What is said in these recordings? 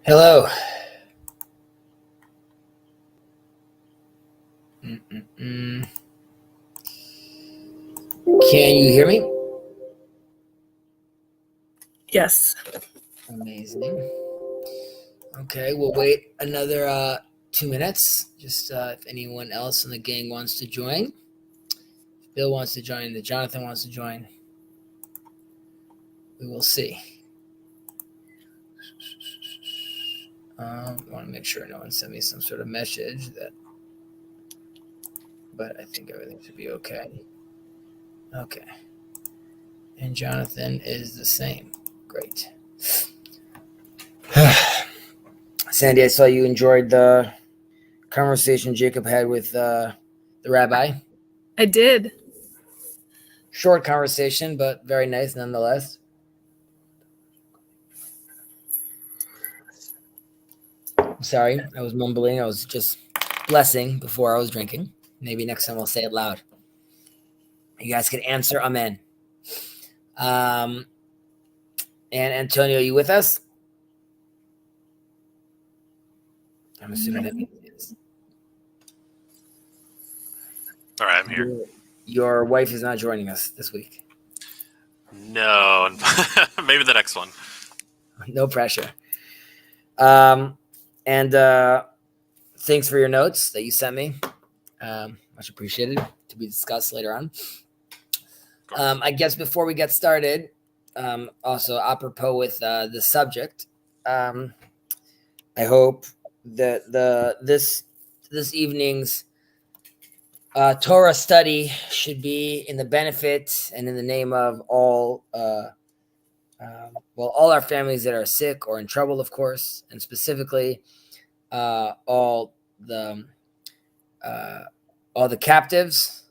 Hello. Can you hear me? Yes. Amazing. Okay, we'll wait another 2 minutes. Just if anyone else in the gang wants to join. If Bill wants to join, if Jonathan wants to join. We will see. I want to make sure no one sent me some sort of message but I think everything should be okay. Okay. And Jonathan is the same. Great. Sandy, I saw you enjoyed the conversation Jacob had with the rabbi. I did. Short conversation, but very nice nonetheless. I'm sorry, I was mumbling. I was just blessing before I was drinking. Maybe next time I'll say it loud. You guys can answer amen. And Antonio, are you with us? I'm assuming that means yes. All right, I'm here. Your wife is not joining us this week. No, maybe the next one. No pressure. And thanks for your notes that you sent me. Much appreciated, to be discussed later on. I guess before we get started, also apropos with the subject, I hope that this evening's Torah study should be in the benefit and in the name of all our families that are sick or in trouble, of course, and specifically all the captives,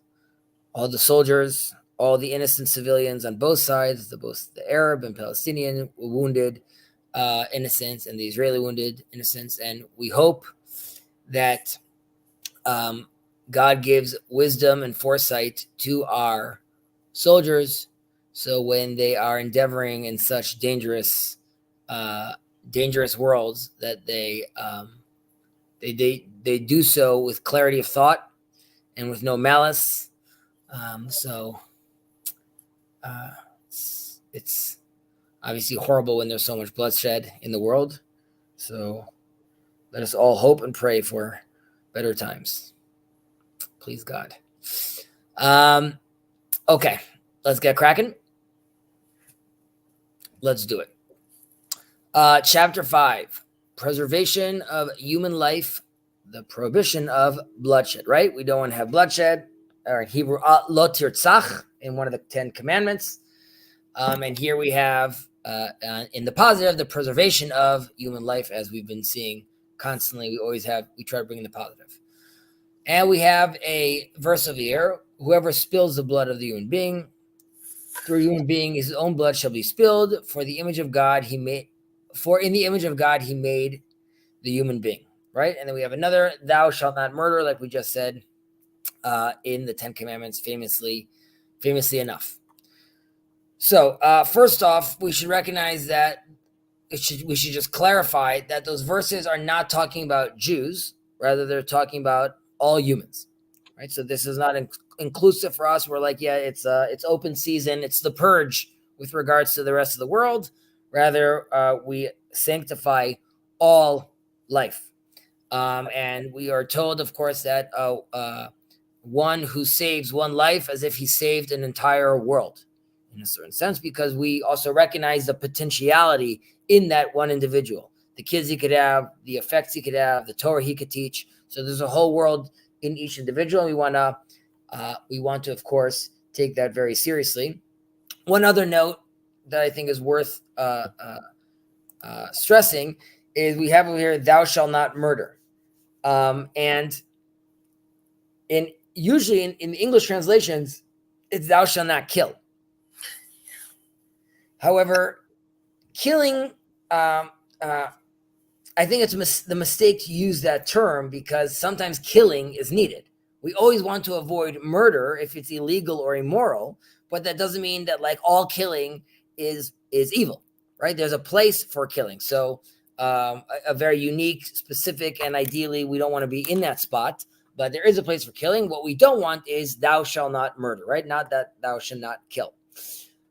all the soldiers, all the innocent civilians on both sides, both the Arab and Palestinian wounded innocents and the Israeli wounded innocents. And we hope that God gives wisdom and foresight to our soldiers, so when they are endeavoring in such dangerous worlds, that they do so with clarity of thought and with no malice. It's obviously horrible when there's so much bloodshed in the world. So let us all hope and pray for better times. Please God. Okay, let's get cracking. Let's do it. Chapter 5, preservation of human life, the prohibition of bloodshed, right? We don't want to have bloodshed, or in Hebrew, lo tirtzach, in one of the 10 commandments. And here we have, in the positive, the preservation of human life, as we've been seeing constantly. We try to bring in the positive. And we have a verse of the year: whoever spills the blood of the human being, through a human being, his own blood shall be spilled. For in the image of God he made the human being. Right? And then we have another: thou shalt not murder, like we just said in the 10 Commandments, famously enough. So first off, we should recognize that we should just clarify that those verses are not talking about Jews. Rather, they're talking about all humans, right? So this is not inclusive for us. We're like, yeah, it's open season. It's the purge with regards to the rest of the world. Rather, we sanctify all life. And we are told, of course, that one who saves one life as if he saved an entire world, in a certain sense, because we also recognize the potentiality in that one individual, the kids he could have, the effects he could have, the Torah he could teach. So there's a whole world in each individual. We want to, of course, take that very seriously. One other note that I think is worth stressing is we have over here, thou shalt not murder. And usually in the English translations, it's thou shalt not kill. However, killing, I think it's the mistake to use that term, because sometimes killing is needed. We always want to avoid murder if it's illegal or immoral, but that doesn't mean that like all killing is evil, right? There's a place for killing. So a very unique, specific, and ideally we don't want to be in that spot. But there is a place for killing. What we don't want is thou shalt not murder, right? Not that thou shalt not kill.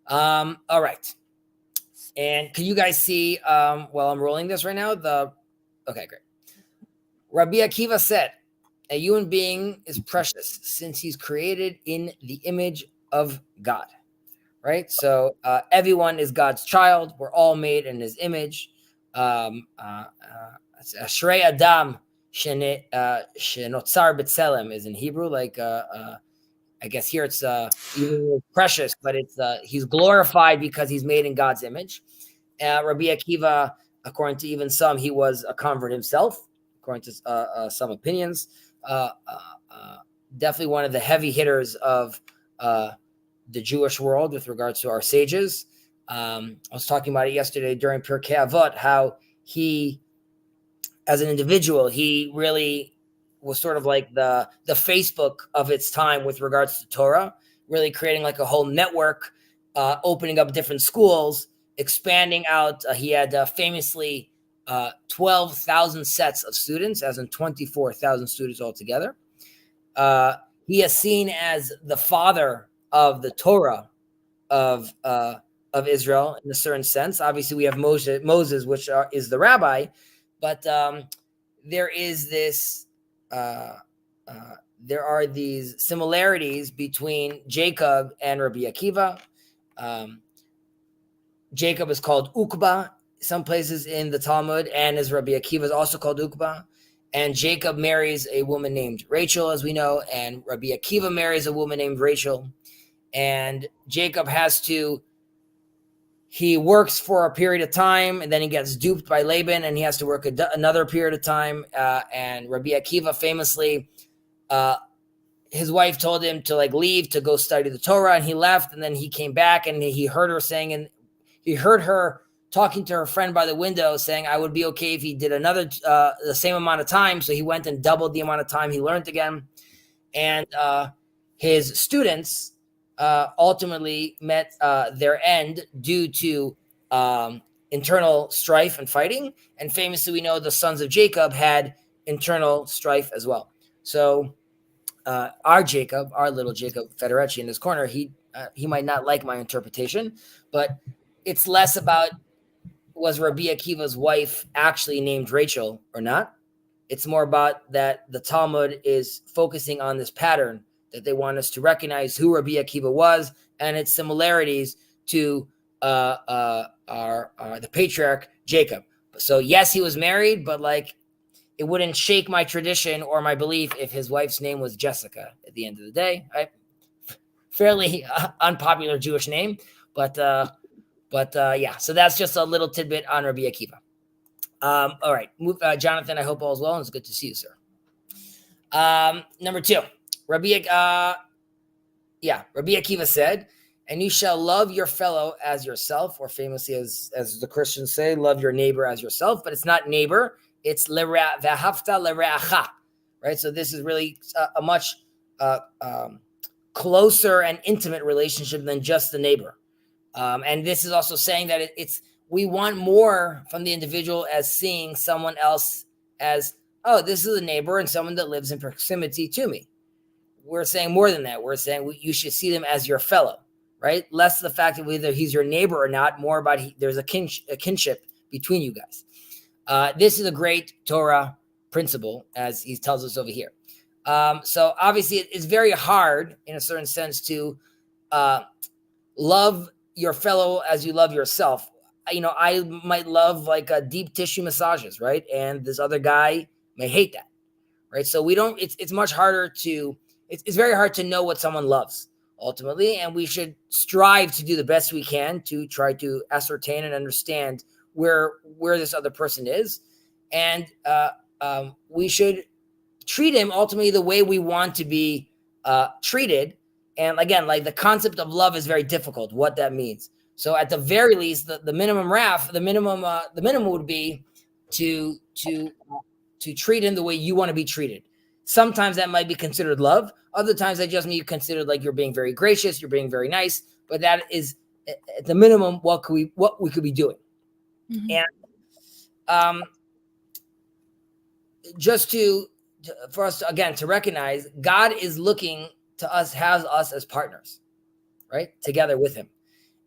All right. And can you guys see, while I'm rolling this right now, okay, great. Rabbi Akiva said, a human being is precious since he's created in the image of God, right? So everyone is God's child. We're all made in his image. Ashrei Adam Shenotzar B'Tselem is in Hebrew, like I guess here it's even precious, but it's he's glorified because he's made in God's image. Rabbi Akiva, according to even some, he was a convert himself, according to some opinions. Definitely one of the heavy hitters of the Jewish world with regards to our sages. I was talking about it yesterday during Pirkei Avot, how he, as an individual, he really was sort of like the Facebook of its time with regards to Torah, really creating like a whole network, opening up different schools, expanding out. He had famously 12,000 sets of students, as in 24,000 students altogether. He is seen as the father of the Torah of Israel in a certain sense. Obviously, we have Moses, which is the rabbi, but there is this. There are these similarities between Jacob and Rabbi Akiva. Jacob is called Ukba some places in the Talmud, and as Rabbi Akiva is also called Ukba. And Jacob marries a woman named Rachel, as we know, and Rabbi Akiva marries a woman named Rachel. And Jacob he works for a period of time, and then he gets duped by Laban, and he has to work another period of time. And Rabbi Akiva famously, his wife told him to leave to go study the Torah, and he left, and then he came back, and he heard her talking to her friend by the window saying, I would be okay if he did another, the same amount of time. So he went and doubled the amount of time he learned again. And his students ultimately met their end due to internal strife and fighting. And famously, we know the sons of Jacob had internal strife as well. So our little Jacob Federecci in this corner, he might not like my interpretation, but it's less about was Rabbi Akiva's wife actually named Rachel or not. It's more about that the Talmud is focusing on this pattern that they want us to recognize who Rabbi Akiva was and its similarities to the patriarch Jacob. So yes, he was married, but it wouldn't shake my tradition or my belief if his wife's name was Jessica at the end of the day. Right? Fairly unpopular Jewish name, but yeah. So that's just a little tidbit on Rabbi Akiva. All right, Jonathan. I hope all is well, and it's good to see you, sir. Number 2, Rabbi Akiva said, "And you shall love your fellow as yourself," or famously, as the Christians say, "Love your neighbor as yourself." But it's not neighbor; it's v'ahavta l'reacha, right? So this is really a much closer and intimate relationship than just the neighbor. And this is also saying that we want more from the individual as seeing someone else as, oh, this is a neighbor and someone that lives in proximity to me. We're saying more than that. We're saying you should see them as your fellow, right? Less the fact that whether he's your neighbor or not, more about there's a kinship between you guys. This is a great Torah principle, as he tells us over here. So obviously it's very hard in a certain sense to love your fellow as you love yourself. I might love deep tissue massages, right? And this other guy may hate that, right? So it's much harder it's very hard to know what someone loves ultimately. And we should strive to do the best we can to try to ascertain and understand where this other person is. And we should treat him ultimately the way we want to be treated. And again, the concept of love is very difficult, what that means. So at the very least, the minimum would be to treat him the way you want to be treated. Sometimes that might be considered love. Other times that just may be considered you're being very gracious, you're being very nice. But that is at the minimum what we could be doing. Mm-hmm. just for us to, again, to recognize God is looking to us, has us as partners, right? Together with him.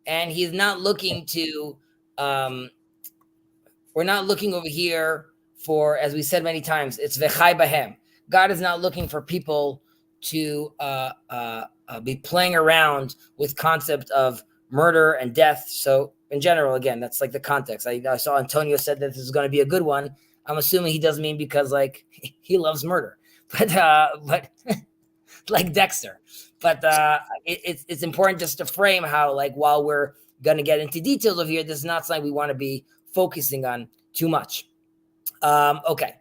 And he's not looking to, we're not looking over here for, as we said many times, it's v'chai bahem. God is not looking for people to be playing around with concept of murder and death. So in general, again, that's like the context. I saw Antonio said that this is going to be a good one. I'm assuming he doesn't mean because like he loves murder, but like Dexter. But it's important just to frame how, like, while we're going to get into details of here, this is not something we want to be focusing on too much. Okay.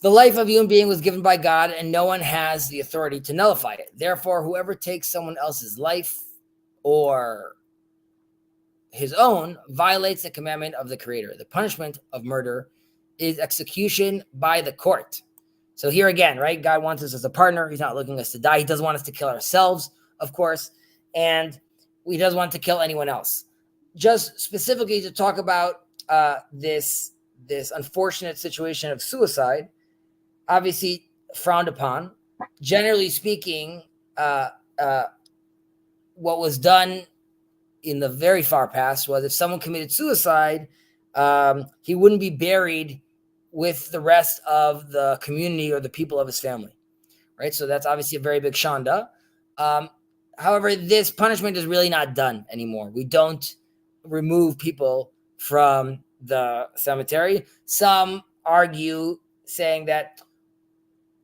The life of a human being was given by God, and no one has the authority to nullify it. Therefore, whoever takes someone else's life or his own violates the commandment of the Creator. The punishment of murder is execution by the court. So here again, right? God wants us as a partner. He's not looking us to die. He doesn't want us to kill ourselves, of course, and he doesn't want to kill anyone else. Just specifically to talk about this unfortunate situation of suicide, obviously frowned upon. Generally speaking, what was done in the very far past was if someone committed suicide, he wouldn't be buried with the rest of the community or the people of his family, right? So that's obviously a very big shanda. However, this punishment is really not done anymore. We don't remove people from the cemetery. Some argue saying that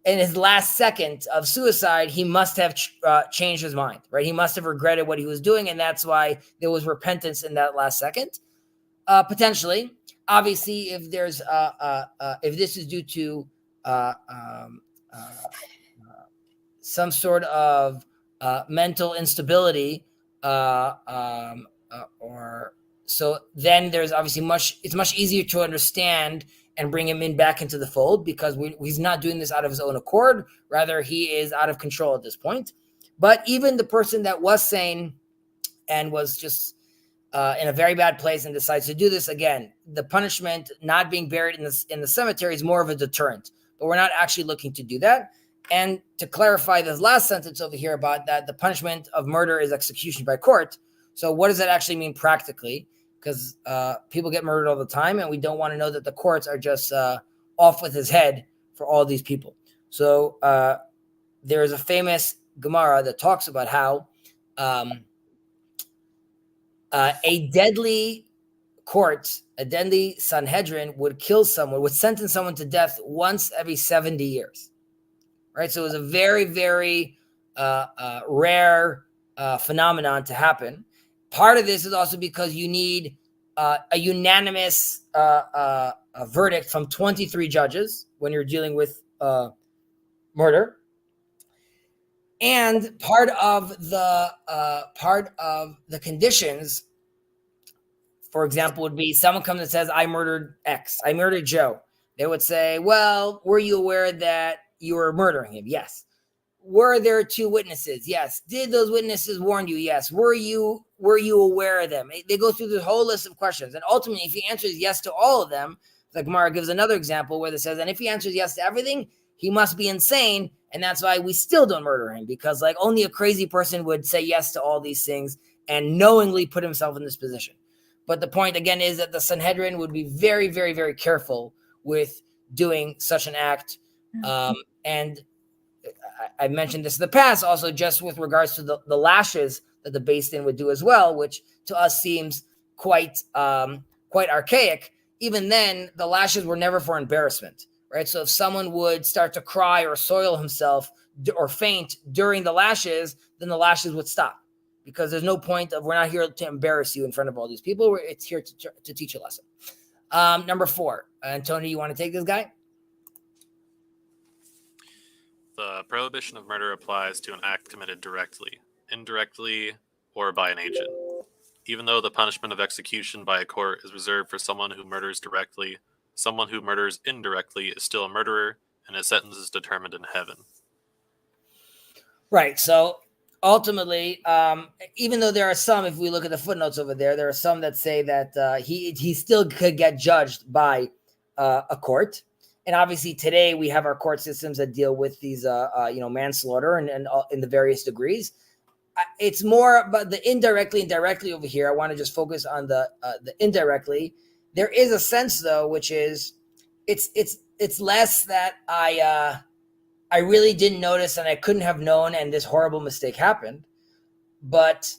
in his last second of suicide, he must have changed his mind, right? He must have regretted what he was doing, and that's why there was repentance in that last second. Potentially, obviously, if there's if this is due to some sort of mental instability, or so, then there's obviously it's much easier to understand and bring him back into the fold, because he's not doing this out of his own accord. Rather, he is out of control at this point. But even the person that was sane and was just in a very bad place and decides to do this again, the punishment, not being buried in the cemetery, is more of a deterrent. But we're not actually looking to do that. And to clarify this last sentence over here about that, the punishment of murder is execution by court. So what does that actually mean practically? Because people get murdered all the time, and we don't want to know that the courts are just off with his head for all these people. So there is a famous Gemara that talks about how a deadly court, a deadly Sanhedrin would sentence someone to death once every 70 years. Right? So it was a very, very rare phenomenon to happen. Part of this is also because you need a unanimous verdict from 23 judges when you're dealing with murder. And part of the conditions, for example, would be someone comes and says, I murdered X, I murdered Joe. They would say, well, were you aware that you were murdering him? Yes. Were there 2 witnesses? Yes. Did those witnesses warn you? Yes. Were you aware of them? They go through this whole list of questions. And ultimately, if he answers yes to all of them, the Gemara gives another example where it says, and if he answers yes to everything, he must be insane. And that's why we still don't murder him, because like only a crazy person would say yes to all these things and knowingly put himself in this position. But the point again is that the Sanhedrin would be very, very, very careful with doing such an act. And I mentioned this in the past also, just with regards to the lashes that the Beis Din would do as well, which to us seems quite archaic. Even then, the lashes were never for embarrassment, right? So if someone would start to cry or soil himself or faint during the lashes, then the lashes would stop, because there's no point of, we're not here to embarrass you in front of all these people. It's here to teach a lesson. Number 4, Tony, you want to take this guy? The prohibition of murder applies to an act committed directly, indirectly, or by an agent. Even though the punishment of execution by a court is reserved for someone who murders directly, someone who murders indirectly is still a murderer, and his sentence is determined in heaven. Right. So ultimately, even though there are some, if we look at the footnotes over there are some that say that he still could get judged by a court. And obviously today we have our court systems that deal with these, manslaughter and in the various degrees. It's more about the indirectly and directly over here. I want to just focus on the indirectly. There is a sense though, which is it's less that I really didn't notice and I couldn't have known and this horrible mistake happened. But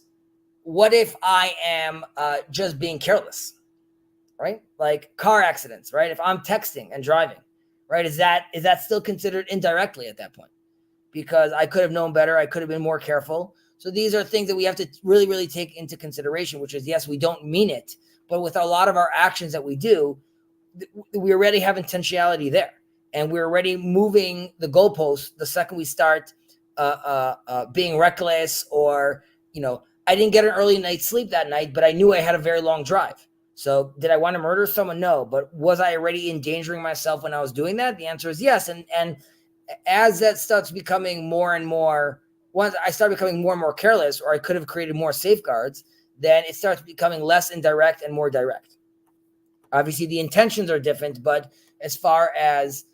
what if I am just being careless, right? Like car accidents, right? If I'm texting and driving, right? Is that still considered indirectly at that point? Because I could have known better. I could have been more careful. So these are things that we have to really, really take into consideration, which is, yes, we don't mean it, but with a lot of our actions that we do, we already have intentionality there. And we're already moving the goalposts the second we start being reckless or, I didn't get an early night's sleep that night, but I knew I had a very long drive. So did I want to murder someone? No. But was I already endangering myself when I was doing that? The answer is yes. And as that starts becoming more and more, once I start becoming more and more careless, or I could have created more safeguards, then it starts becoming less indirect and more direct. Obviously, the intentions are different, but as far as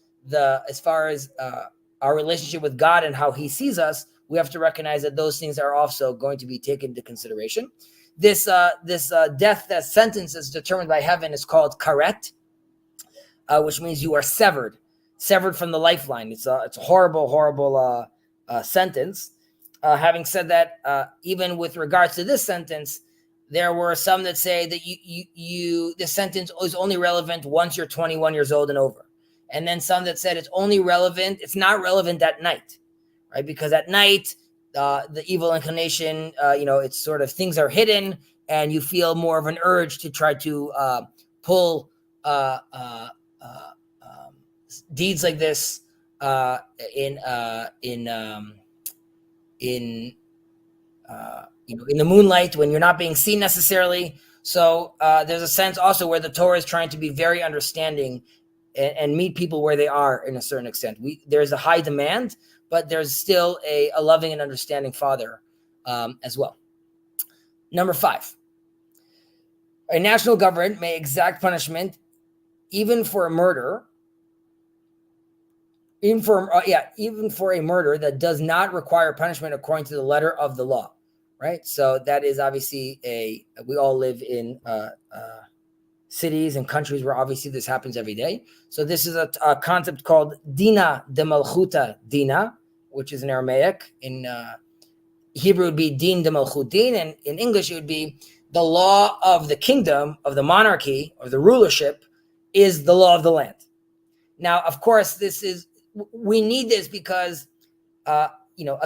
our relationship with God and how He sees us, we have to recognize that those things are also going to be taken into consideration. This death sentence is determined by heaven is called karet, which means you are severed from the lifeline. It's a horrible sentence. Having said that, even with regards to this sentence, there were some that say that this sentence is only relevant once you're 21 years old and over. And then some that said it's not relevant at night, right? Because at night, the evil inclination, it's sort of things are hidden and you feel more of an urge to try to pull deeds like this in the moonlight when you're not being seen necessarily. So there's a sense also where the Torah is trying to be very understanding and meet people where they are in a certain extent. There's a high demand, but there's still a loving and understanding Father as well. Number 5, a national government may exact punishment even for a murder, even for a murder that does not require punishment according to the letter of the law, right? So that is obviously we all live in cities and countries where obviously this happens every day. So this is a concept called dina de malchuta dina, which is in Aramaic. In Hebrew, it would be din de malchut din, and in English, it would be the law of the kingdom, of the monarchy, of the rulership, is the law of the land. Now, of course, we need this because, a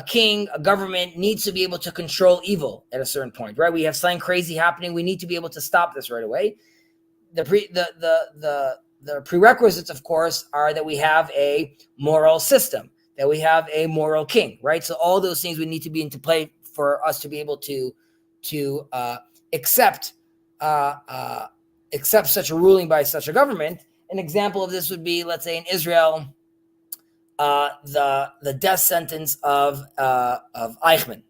king, a government needs to be able to control evil at a certain point, right? We have something crazy happening. We need to be able to stop this right away. The prerequisites, of course, are that we have a moral system, that we have a moral king, right? So all those things would need to be into play for us to be able to accept such a ruling by such a government. An example of this would be, let's say, in Israel, the death sentence of Eichmann,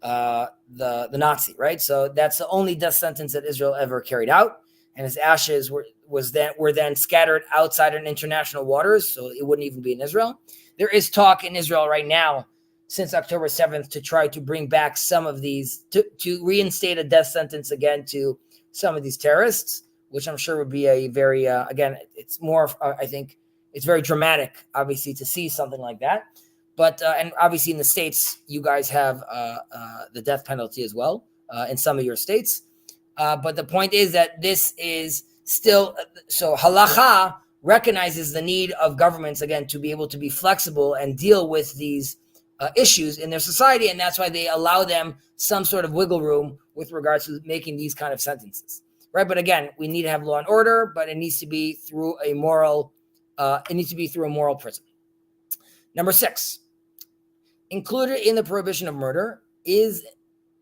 the Nazi, right? So that's the only death sentence that Israel ever carried out, and his ashes were then scattered outside in international waters, so it wouldn't even be in Israel. There is talk in Israel right now, since October 7th, to try to bring back some of these, to reinstate a death sentence again to some of these terrorists, which I'm sure would be a very, again, it's more, I think, it's very dramatic, obviously, to see something like that. But, and obviously in the States, you guys have the death penalty as well in some of your states. But the point is that this is still, so halacha recognizes the need of governments, again, to be able to be flexible and deal with these issues in their society. And that's why they allow them some sort of wiggle room with regards to making these kind of sentences, right? But again, we need to have law and order, but it needs to be through a moral prism. Number 6, included in the prohibition of murder is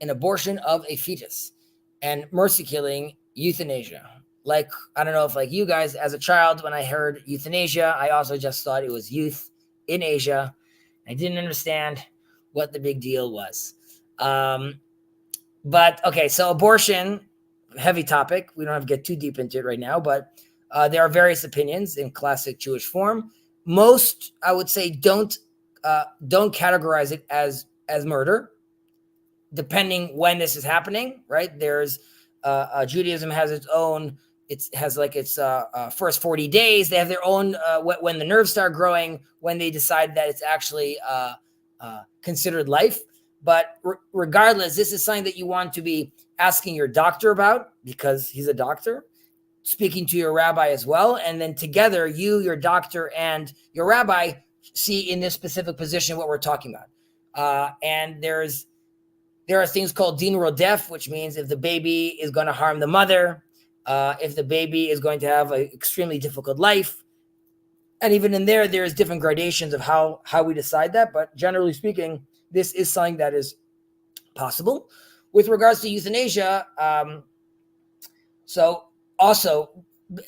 an abortion of a fetus and mercy killing, euthanasia. Like, I don't know if like you guys, as a child, when I heard euthanasia, I also just thought it was youth in Asia. I didn't understand what the big deal was. But okay, so abortion, heavy topic. We don't have to get too deep into it right now, but there are various opinions in classic Jewish form. Most, I would say, don't categorize it as murder, depending when this is happening. Right? There's Judaism has its own. It has like its first 40 days. They have their own when the nerves start growing, when they decide that it's actually considered life. But regardless, this is something that you want to be asking your doctor about, because he's a doctor, speaking to your rabbi as well. And then together, you, your doctor, and your rabbi see in this specific position what we're talking about. And there are things called din rodef, which means if the baby is going to harm the mother, if the baby is going to have an extremely difficult life. And even in there's different gradations of how we decide that. But generally speaking, this is something that is possible. With regards to euthanasia, so also,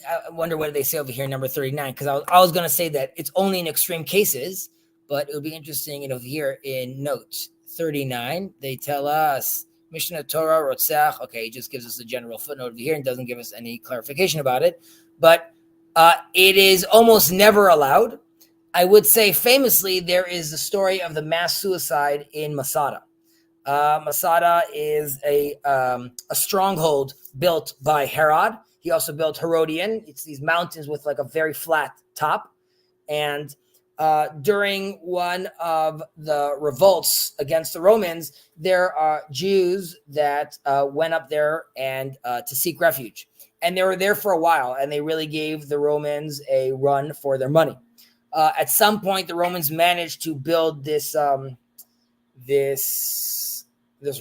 I wonder what they say over here, number 39, because I was going to say that it's only in extreme cases, but it would be interesting, over here in note 39, they tell us, Mishnah Torah, Rotzach, okay, he just gives us a general footnote over here and doesn't give us any clarification about it, but it is almost never allowed. I would say famously, there is the story of the mass suicide in Masada. Masada is a stronghold built by Herod. He also built Herodian. It's these mountains with like a very flat top. And during one of the revolts against the Romans, there are Jews that went up there and to seek refuge. And they were there for a while, and they really gave the Romans a run for their money. At some point, the Romans managed to build this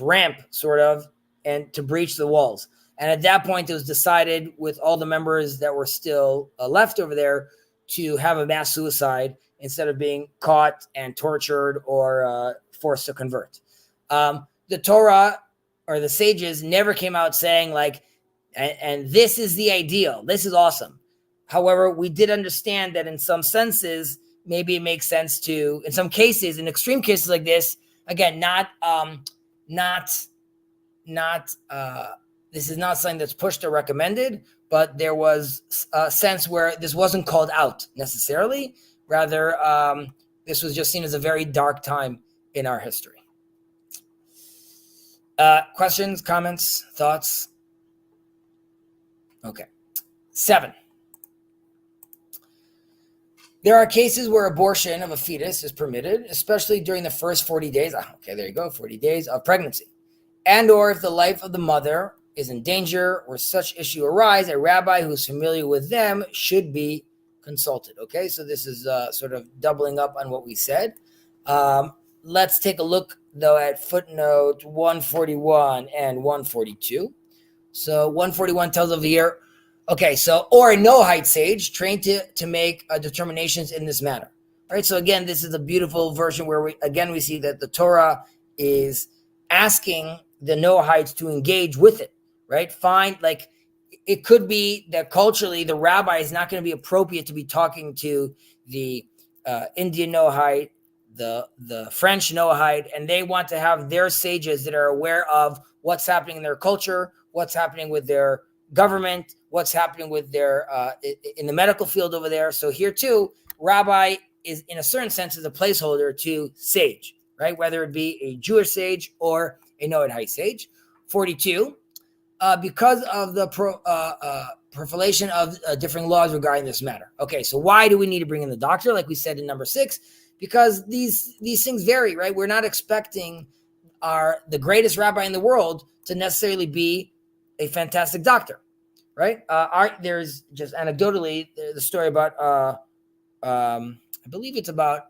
ramp, sort of, and to breach the walls. And at that point, it was decided with all the members that were still left over there to have a mass suicide instead of being caught and tortured or forced to convert. The Torah or the sages never came out saying like, and this is the ideal, this is awesome. However, we did understand that in some senses, maybe it makes sense to, in some cases, in extreme cases like this, again, this is not something that's pushed or recommended, but there was a sense where this wasn't called out necessarily. Rather, this was just seen as a very dark time in our history. Questions, comments, thoughts? Okay. 7. There are cases where abortion of a fetus is permitted, especially during the first 40 days. Okay, there you go, 40 days of pregnancy. And or if the life of the mother is in danger or such issue arise, a rabbi who's familiar with them should be consulted. Okay, so this is sort of doubling up on what we said. Let's take a look, though, at footnote 141 and 142. So 141 tells over here, okay, so, or a Noahide sage trained to make determinations in this matter. All right, so again, this is a beautiful version where we see that the Torah is asking the Noahides to engage with it, right? Find, like, it could be that culturally the rabbi is not going to be appropriate to be talking to the Indian Noahide, the French Noahide, and they want to have their sages that are aware of what's happening in their culture, what's happening with their government, what's happening with their in the medical field over there. So here too, rabbi is in a certain sense is a placeholder to sage, right? Whether it be a Jewish sage or a Noahide sage. 42, because of the proliferation of differing laws regarding this matter. Okay, so why do we need to bring in the doctor? Like we said in number 6, because these things vary, right? We're not expecting the greatest rabbi in the world to necessarily be a fantastic doctor, right? There's just anecdotally the story about, I believe it's about,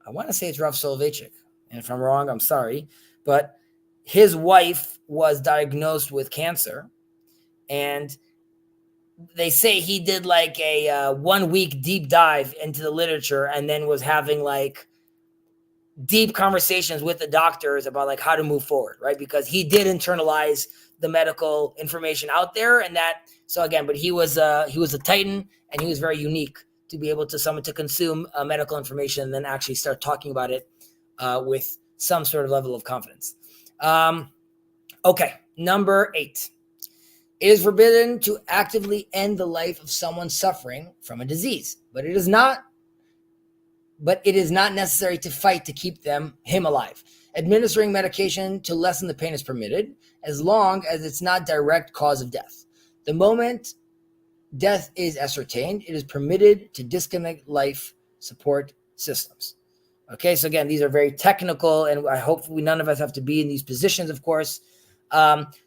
I want to say it's Rav Soloveitchik, and if I'm wrong, I'm sorry, but his wife was diagnosed with cancer, and they say he did like a 1 week deep dive into the literature and then was having like deep conversations with the doctors about like how to move forward, right? Because he did internalize the medical information out there, and that, so again, but he was a titan, and he was very unique to be able to someone to consume medical information and then actually start talking about it with some sort of level of confidence. Okay, number 8. It is forbidden to actively end the life of someone suffering from a disease, but it is not necessary to fight to keep him alive. Administering medication to lessen the pain is permitted as long as it's not direct cause of death. The moment death is ascertained, it is permitted to disconnect life support systems. Okay, so again, these are very technical, and I hope none of us have to be in these positions, of course.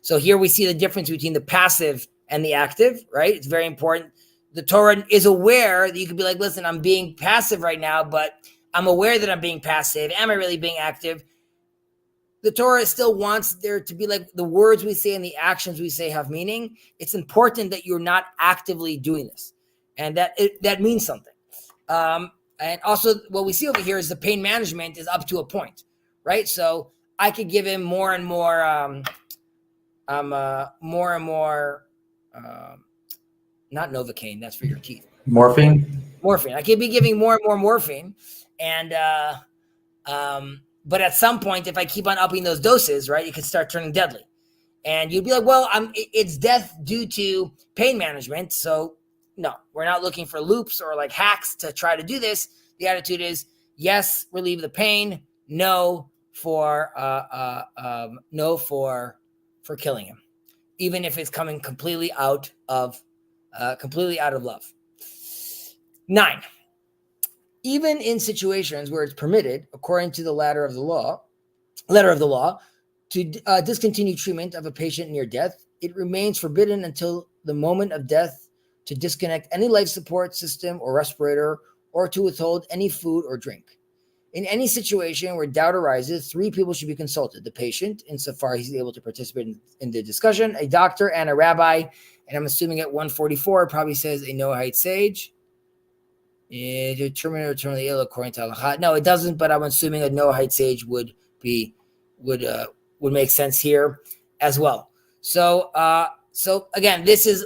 So here we see the difference between the passive and the active, right? It's very important. The Torah is aware that you could be like, listen, I'm being passive right now, but I'm aware that I'm being passive. Am I really being active? The Torah still wants there to be like the words we say and the actions we say have meaning. It's important that you're not actively doing this, and that means something. And also what we see over here is the pain management is up to a point, right? So I could give him more and more, not Novocaine, that's for your teeth. Morphine. I could be giving more and more morphine. And, but at some point, if I keep on upping those doses, right, it could start turning deadly. And you'd be like, well, it's death due to pain management. So no, we're not looking for loops or like hacks to try to do this. The attitude is yes, relieve the pain. No for killing him, even if it's coming completely out of love. 9. Even in situations where it's permitted, according to the letter of the law, to discontinue treatment of a patient near death, it remains forbidden until the moment of death to disconnect any life support system or respirator, or to withhold any food or drink. In any situation where doubt arises, 3 people should be consulted: the patient, insofar he's able to participate in the discussion, a doctor, and a rabbi. And I'm assuming at 144, it probably says a Noahide sage. Determine or terminally ill according to halacha. No, it doesn't, but I'm assuming a Noahide sage would make sense here as well. So again, this is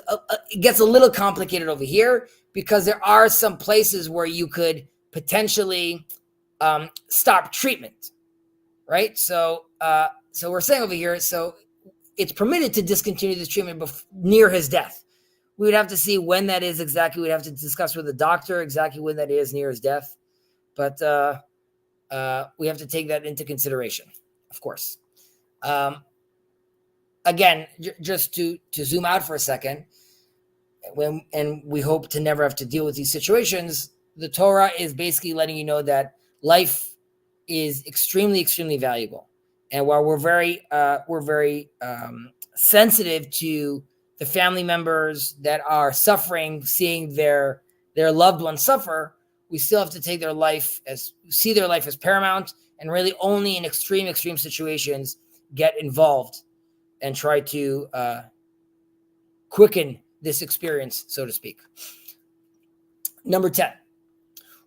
it gets a little complicated over here because there are some places where you could potentially stop treatment, right? So we're saying over here, so it's permitted to discontinue this treatment near his death. We would have to see when that is exactly. We'd have to discuss with the doctor exactly when that is near his death. But we have to take that into consideration, of course. Again, just to zoom out for a second, and we hope to never have to deal with these situations, the Torah is basically letting you know that life is extremely, extremely valuable. And while we're very sensitive to the family members that are suffering, seeing their loved ones suffer, we still have to take their life as paramount, and really only in extreme situations get involved and try to quicken this experience, so to speak. Number 10,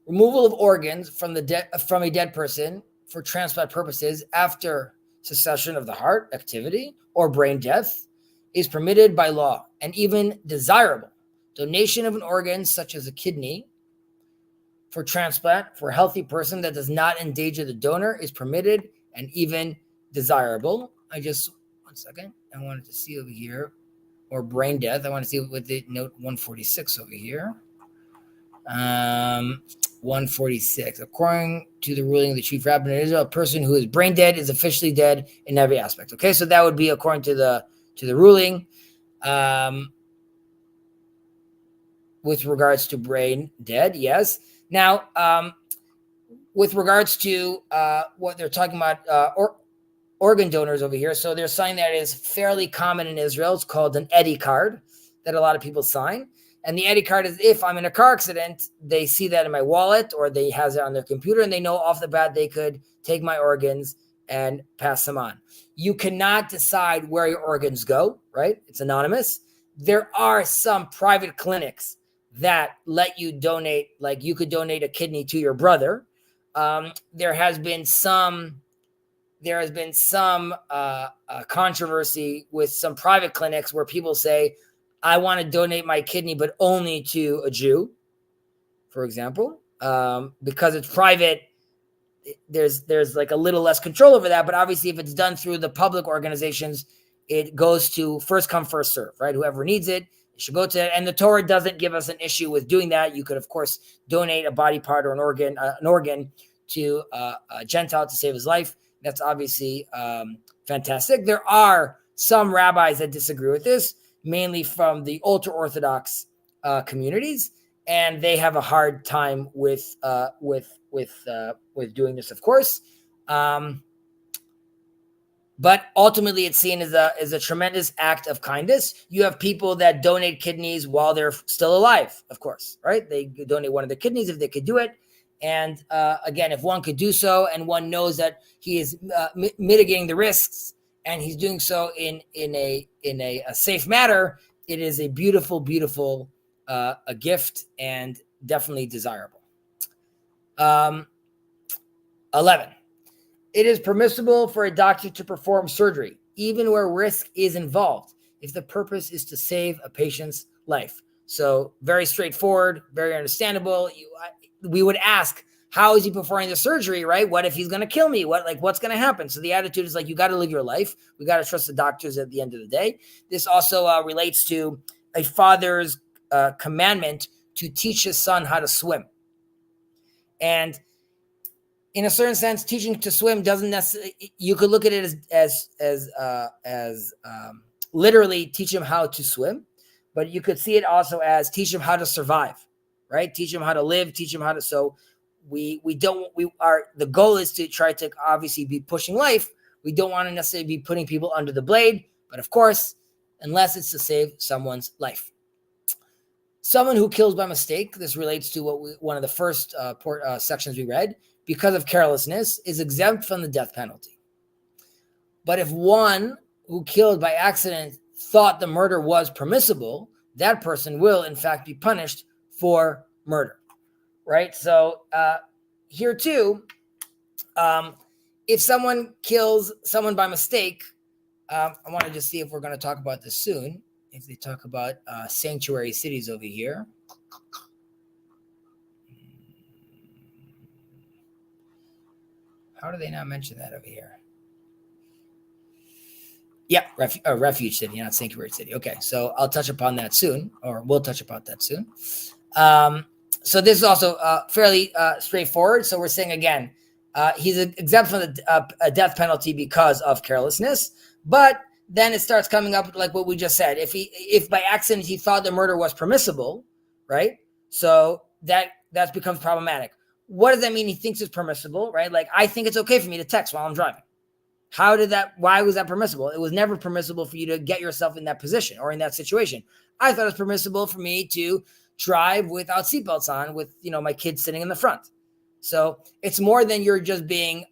removal of organs from a dead person for transplant purposes after cessation of the heart activity or brain death is permitted by law and even desirable. Donation of an organ such as a kidney for transplant for a healthy person that does not endanger the donor is permitted and even desirable. One second. I wanted to see over here, or brain death. I want to see with the note 146 over here. 146. According to the ruling of the chief rabbin in Israel, a person who is brain dead is officially dead in every aspect. Okay, so that would be according to the ruling with regards to brain dead, yes. Now, with regards to what they're talking about, organ donors over here, so there's something that is fairly common in Israel. It's called an Eddie card that a lot of people sign. And the Eddie card is if I'm in a car accident, they see that in my wallet or they have it on their computer and they know off the bat they could take my organs and pass them on. You cannot decide where your organs go, right? It's anonymous. There are some private clinics that let you donate, like you could donate a kidney to your brother. There has been some controversy with some private clinics where people say, I want to donate my kidney, but only to a Jew, for example, because it's private. there's like a little less control over that. But obviously, if it's done through the public organizations, it goes to first come, first serve, right? Whoever needs it, it should go to it. And the Torah doesn't give us an issue with doing that. You could, of course, donate a body part or an organ to a Gentile to save his life. That's obviously fantastic. There are some rabbis that disagree with this, mainly from the ultra-Orthodox communities, and they have a hard time with doing this, of course. But ultimately, it's seen as a tremendous act of kindness. You have people that donate kidneys while they're still alive, of course, right? They donate one of their kidneys if they could do it. And again, if one could do so, and one knows that he is mitigating the risks, and he's doing so in a safe manner, it is a beautiful, beautiful a gift, and definitely desirable. 11. It is permissible for a doctor to perform surgery, even where risk is involved, if the purpose is to save a patient's life. So very straightforward, very understandable. We would ask, how is he performing the surgery, right? What if he's going to kill me? What's going to happen? So the attitude is like, you got to live your life. We got to trust the doctors at the end of the day. This also relates to a father's commandment to teach his son how to swim. And in a certain sense, teaching to swim doesn't necessarily, you could look at it as literally teach him how to swim, but you could see it also as teach him how to survive, right? Teach him how to live, teach him how to, so the goal is to try to obviously be pushing life. We don't want to necessarily be putting people under the blade, but of course, unless it's to save someone's life. Someone who kills by mistake, this relates to one of the first sections we read, because of carelessness, is exempt from the death penalty. But if one who killed by accident thought the murder was permissible, that person will, in fact, be punished for murder, right? So here too, if someone kills someone by mistake, I want to just see if we're going to talk about this soon. If they talk about sanctuary cities over here. How do they not mention that over here? Yeah, refuge city, not sanctuary city. Okay, so I'll touch upon that soon, or we'll touch about that soon. So this is also fairly straightforward. So we're saying again, he's exempt from the death penalty because of carelessness, but then it starts coming up like what we just said. If by accident he thought the murder was permissible, right? So that becomes problematic. What does that mean? He thinks it's permissible, right? Like, I think it's okay for me to text while I'm driving. Why was that permissible? It was never permissible for you to get yourself in that position or in that situation. I thought it was permissible for me to drive without seatbelts on with, my kids sitting in the front. So it's more than you're just being,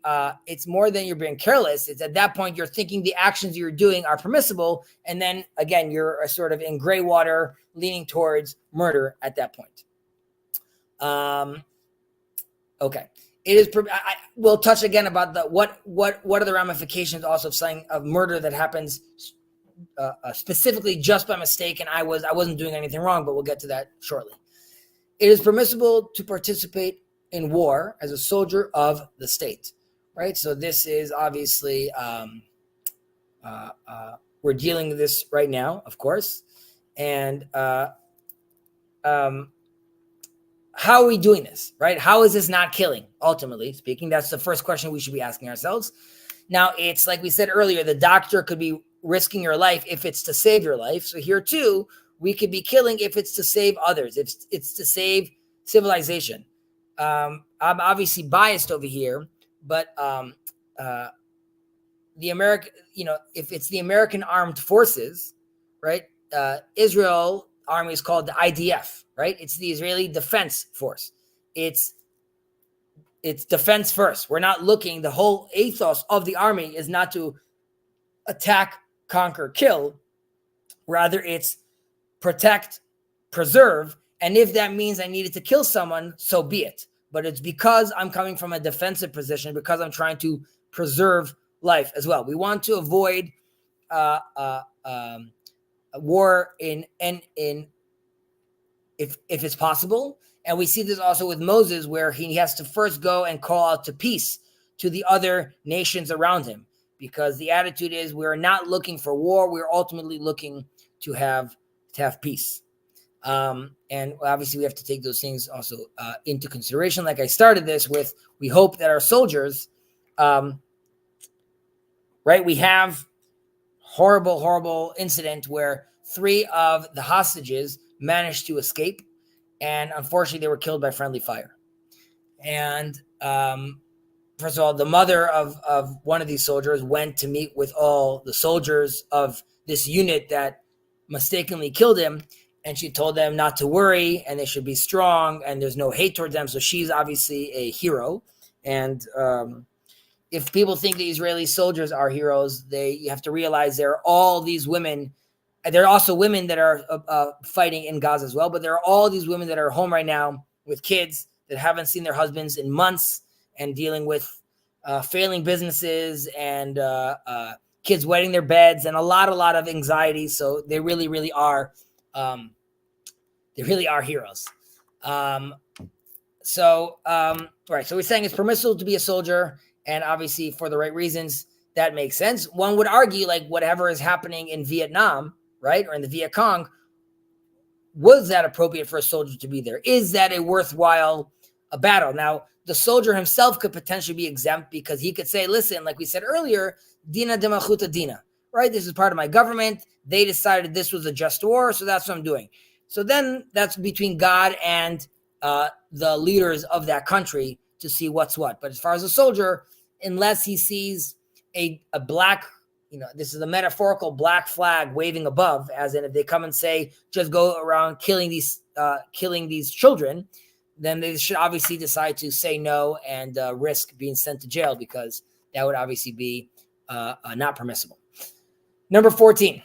it's more than you're being careless. It's at that point, you're thinking the actions you're doing are permissible. And then again, you're sort of in gray water leaning towards murder at that point. Okay. It is, we'll touch again about what are the ramifications also of murder that happens specifically just by mistake. And I wasn't doing anything wrong, but we'll get to that shortly. It is permissible to participate in war as a soldier of the state, right? So this is obviously, we're dealing with this right now, of course. And how are we doing this, right? How is this not killing, ultimately speaking? That's the first question we should be asking ourselves. Now, it's like we said earlier, the doctor could be risking your life if it's to save your life. So here too, we could be killing if it's to save others, if it's to save civilization. I'm obviously biased over here, but the American, if it's the American Armed Forces, right? Israel Army is called the IDF, right? It's the Israeli Defense Force. It's defense first. We're not looking, the whole ethos of the army is not to attack, conquer, kill. Rather, it's protect, preserve. And if that means I needed to kill someone, so be it. But it's because I'm coming from a defensive position, because I'm trying to preserve life as well. We want to avoid war if it's possible. And we see this also with Moses, where he has to first go and call out to peace to the other nations around him, because the attitude is we're not looking for war. We're ultimately looking to have peace. And obviously we have to take those things also into consideration. Like I started this with, we hope that our soldiers, right, we have horrible incident where 3 of the hostages managed to escape, and unfortunately they were killed by friendly fire. And first of all, the mother of one of these soldiers went to meet with all the soldiers of this unit that mistakenly killed him, and she told them not to worry and they should be strong and there's no hate towards them. So she's obviously a hero. And if people think the Israeli soldiers are heroes, you have to realize there are all these women. There are also women that are fighting in Gaza as well, but there are all these women that are home right now with kids that haven't seen their husbands in months and dealing with failing businesses and kids wetting their beds and a lot of anxiety. So they really are heroes. Right. So we're saying it's permissible to be a soldier, and obviously for the right reasons, that makes sense. One would argue, like, whatever is happening in Vietnam, right, or in the Viet Cong, was that appropriate for a soldier to be there? Is that a worthwhile battle? Now, the soldier himself could potentially be exempt because he could say, listen, like we said earlier, Dina de Malchuta Dina, right? This is part of my government. They decided this was a just war, so that's what I'm doing. So then that's between God and the leaders of that country to see what's what. But as far as a soldier, unless he sees a black, this is a metaphorical black flag waving above, as in if they come and say, just go around killing these children, then they should obviously decide to say no and risk being sent to jail, because that would obviously be not permissible. Number 14,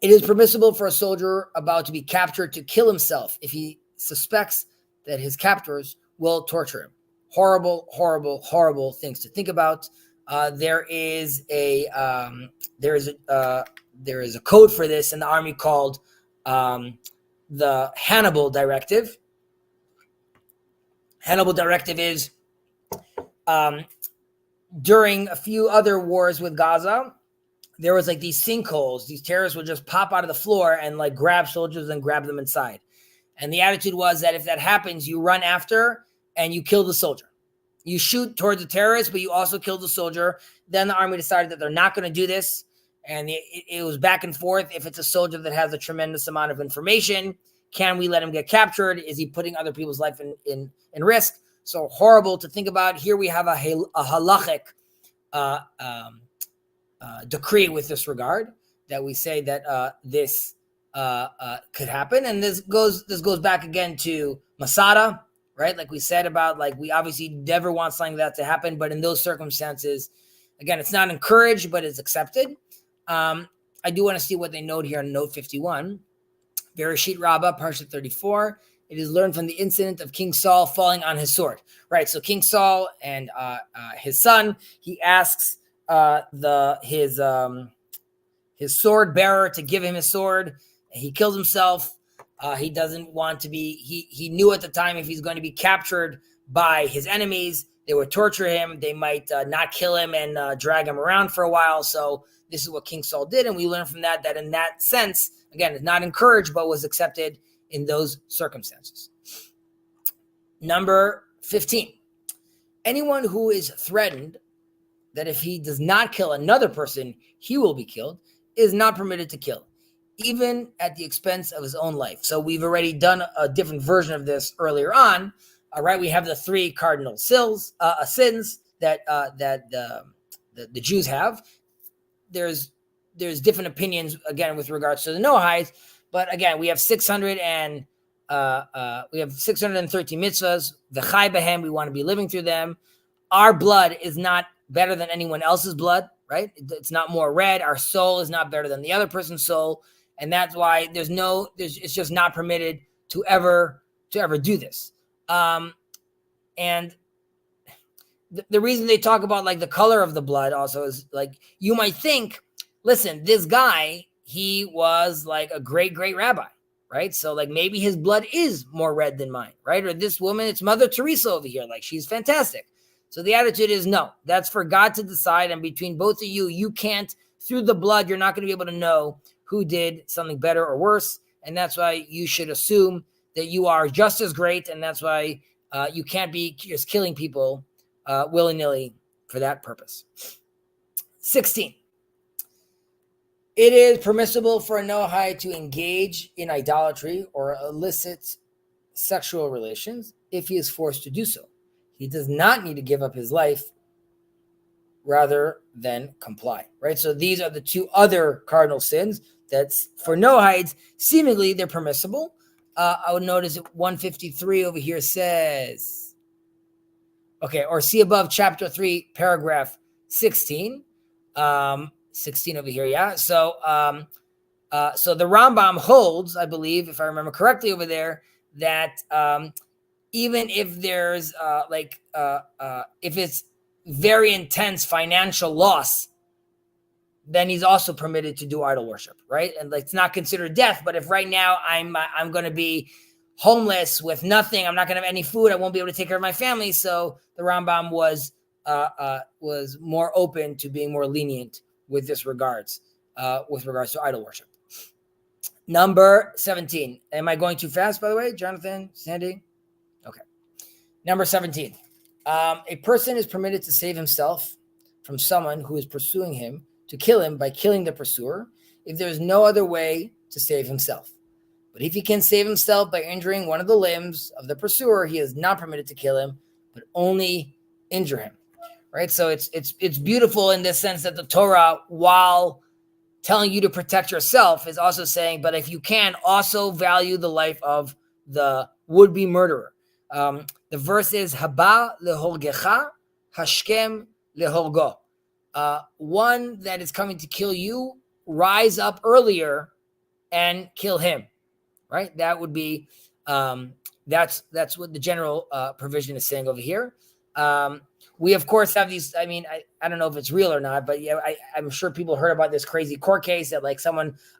it is permissible for a soldier about to be captured to kill himself if he suspects that his captors will torture him. Horrible things to think about. There is a code for this in the army called the Hannibal Directive. Hannibal Directive is during a few other wars with Gaza, there was like these sinkholes. These terrorists would just pop out of the floor and like grab soldiers and grab them inside. And the attitude was that if that happens, you run after and you kill the soldier. You shoot towards the terrorist, but you also kill the soldier. Then the army decided that they're not going to do this. And it was back and forth. If it's a soldier that has a tremendous amount of information, can we let him get captured? Is he putting other people's life in risk? So horrible to think about. Here we have a halachic decree with this regard, that we say that this could happen. And this goes back again to Masada, right? Like we said about, like, we obviously never want something like that to happen, but in those circumstances, again, it's not encouraged, but it's accepted. I do want to see what they note here on note 51. Bereshit Rabbah, Parsha 34. It is learned from the incident of King Saul falling on his sword. Right, so King Saul and his son, he asks his sword bearer to give him his sword. He kills himself. He doesn't want to be, he knew at the time if he's going to be captured by his enemies, they would torture him. They might not kill him and drag him around for a while. So this is what King Saul did. And we learn from that in that sense, again, it's not encouraged, but was accepted in those circumstances. Number 15, anyone who is threatened that if he does not kill another person, he will be killed, is not permitted to kill, even at the expense of his own life. So we've already done a different version of this earlier on. All right, we have the 3 cardinal sins that the Jews have. There's different opinions again with regards to the Noahides, but again we have 613 mitzvahs. The chai behem, we want to be living through them. Our blood is not better than anyone else's blood, right? It's not more red. Our soul is not better than the other person's soul, and that's why it's just not permitted to ever do this. And the reason they talk about like the color of the blood also is like, you might think, listen, this guy, he was like a great rabbi, right? So like maybe his blood is more red than mine, right? Or this woman, it's Mother Teresa over here, like she's fantastic. So the attitude is no, that's for God to decide. And between both of you, you can't, through the blood, you're not going to be able to know who did something better or worse. And that's why you should assume that you are just as great. And that's why you can't be just killing people willy-nilly for that purpose. 16. It is permissible for a Noahide to engage in idolatry or illicit sexual relations if he is forced to do so. He does not need to give up his life rather than comply, right? So these are the two other cardinal sins that's for Noahides. Seemingly, they're permissible. I would notice 153 over here says, okay, or see above chapter 3, paragraph 16. 16 over here, yeah. So so the Rambam holds, I believe, if I remember correctly over there, that even if there's if it's very intense financial loss, then he's also permitted to do idol worship, right? And like, it's not considered death, but if right now I'm going to be homeless with nothing, I'm not going to have any food, I won't be able to take care of my family. So the Rambam was more open to being more lenient with regards to idol worship. Number 17. Am I going too fast, by the way, Jonathan, Sandy? Okay. Number 17. A person is permitted to save himself from someone who is pursuing him to kill him by killing the pursuer if there is no other way to save himself. But if he can save himself by injuring one of the limbs of the pursuer, he is not permitted to kill him, but only injure him. Right? So it's beautiful in this sense that the Torah, while telling you to protect yourself, is also saying, but if you can, also value the life of the would-be murderer. The verse is, Haba lehorgecha, hashkem lehorgo. One that is coming to kill you, rise up earlier and kill him. Right? That would be, that's what the general provision is saying over here. We, of course, have these, I mean, I don't know if it's real or not, but yeah, I'm sure people heard about this crazy court case that like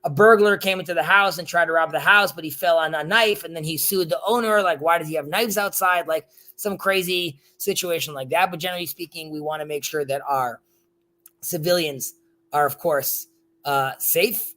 a burglar came into the house and tried to rob the house, but he fell on a knife and then he sued the owner. Like, why does he have knives outside? Like some crazy situation like that. But generally speaking, we want to make sure that our civilians are, of course, safe.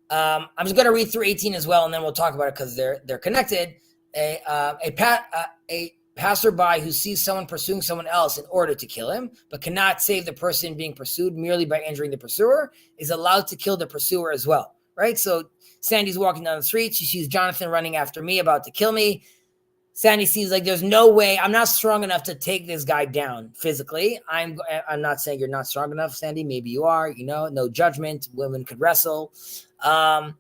I'm just going to read through 18 as well, and then we'll talk about it because they're connected. A passerby who sees someone pursuing someone else in order to kill him, but cannot save the person being pursued merely by injuring the pursuer, is allowed to kill the pursuer as well, right? So Sandy's walking down the street. She sees Jonathan running after me, about to kill me. Sandy sees like, there's no way, I'm not strong enough to take this guy down physically. I'm not saying you're not strong enough, Sandy. Maybe you are, no judgment. Women could wrestle. But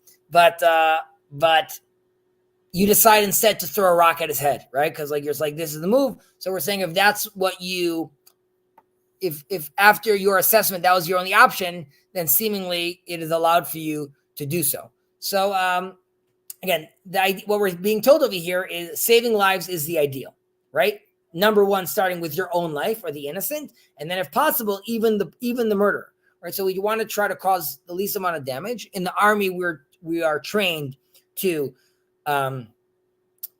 you decide instead to throw a rock at his head, right? Because like, you're just like, this is the move. So we're saying if that's what if after your assessment, that was your only option, then seemingly it is allowed for you to do so. So again, what we're being told over here is saving lives is the ideal, right? Number one, starting with your own life or the innocent, and then if possible, even the murderer, right? So we want to try to cause the least amount of damage. In the army, we are trained to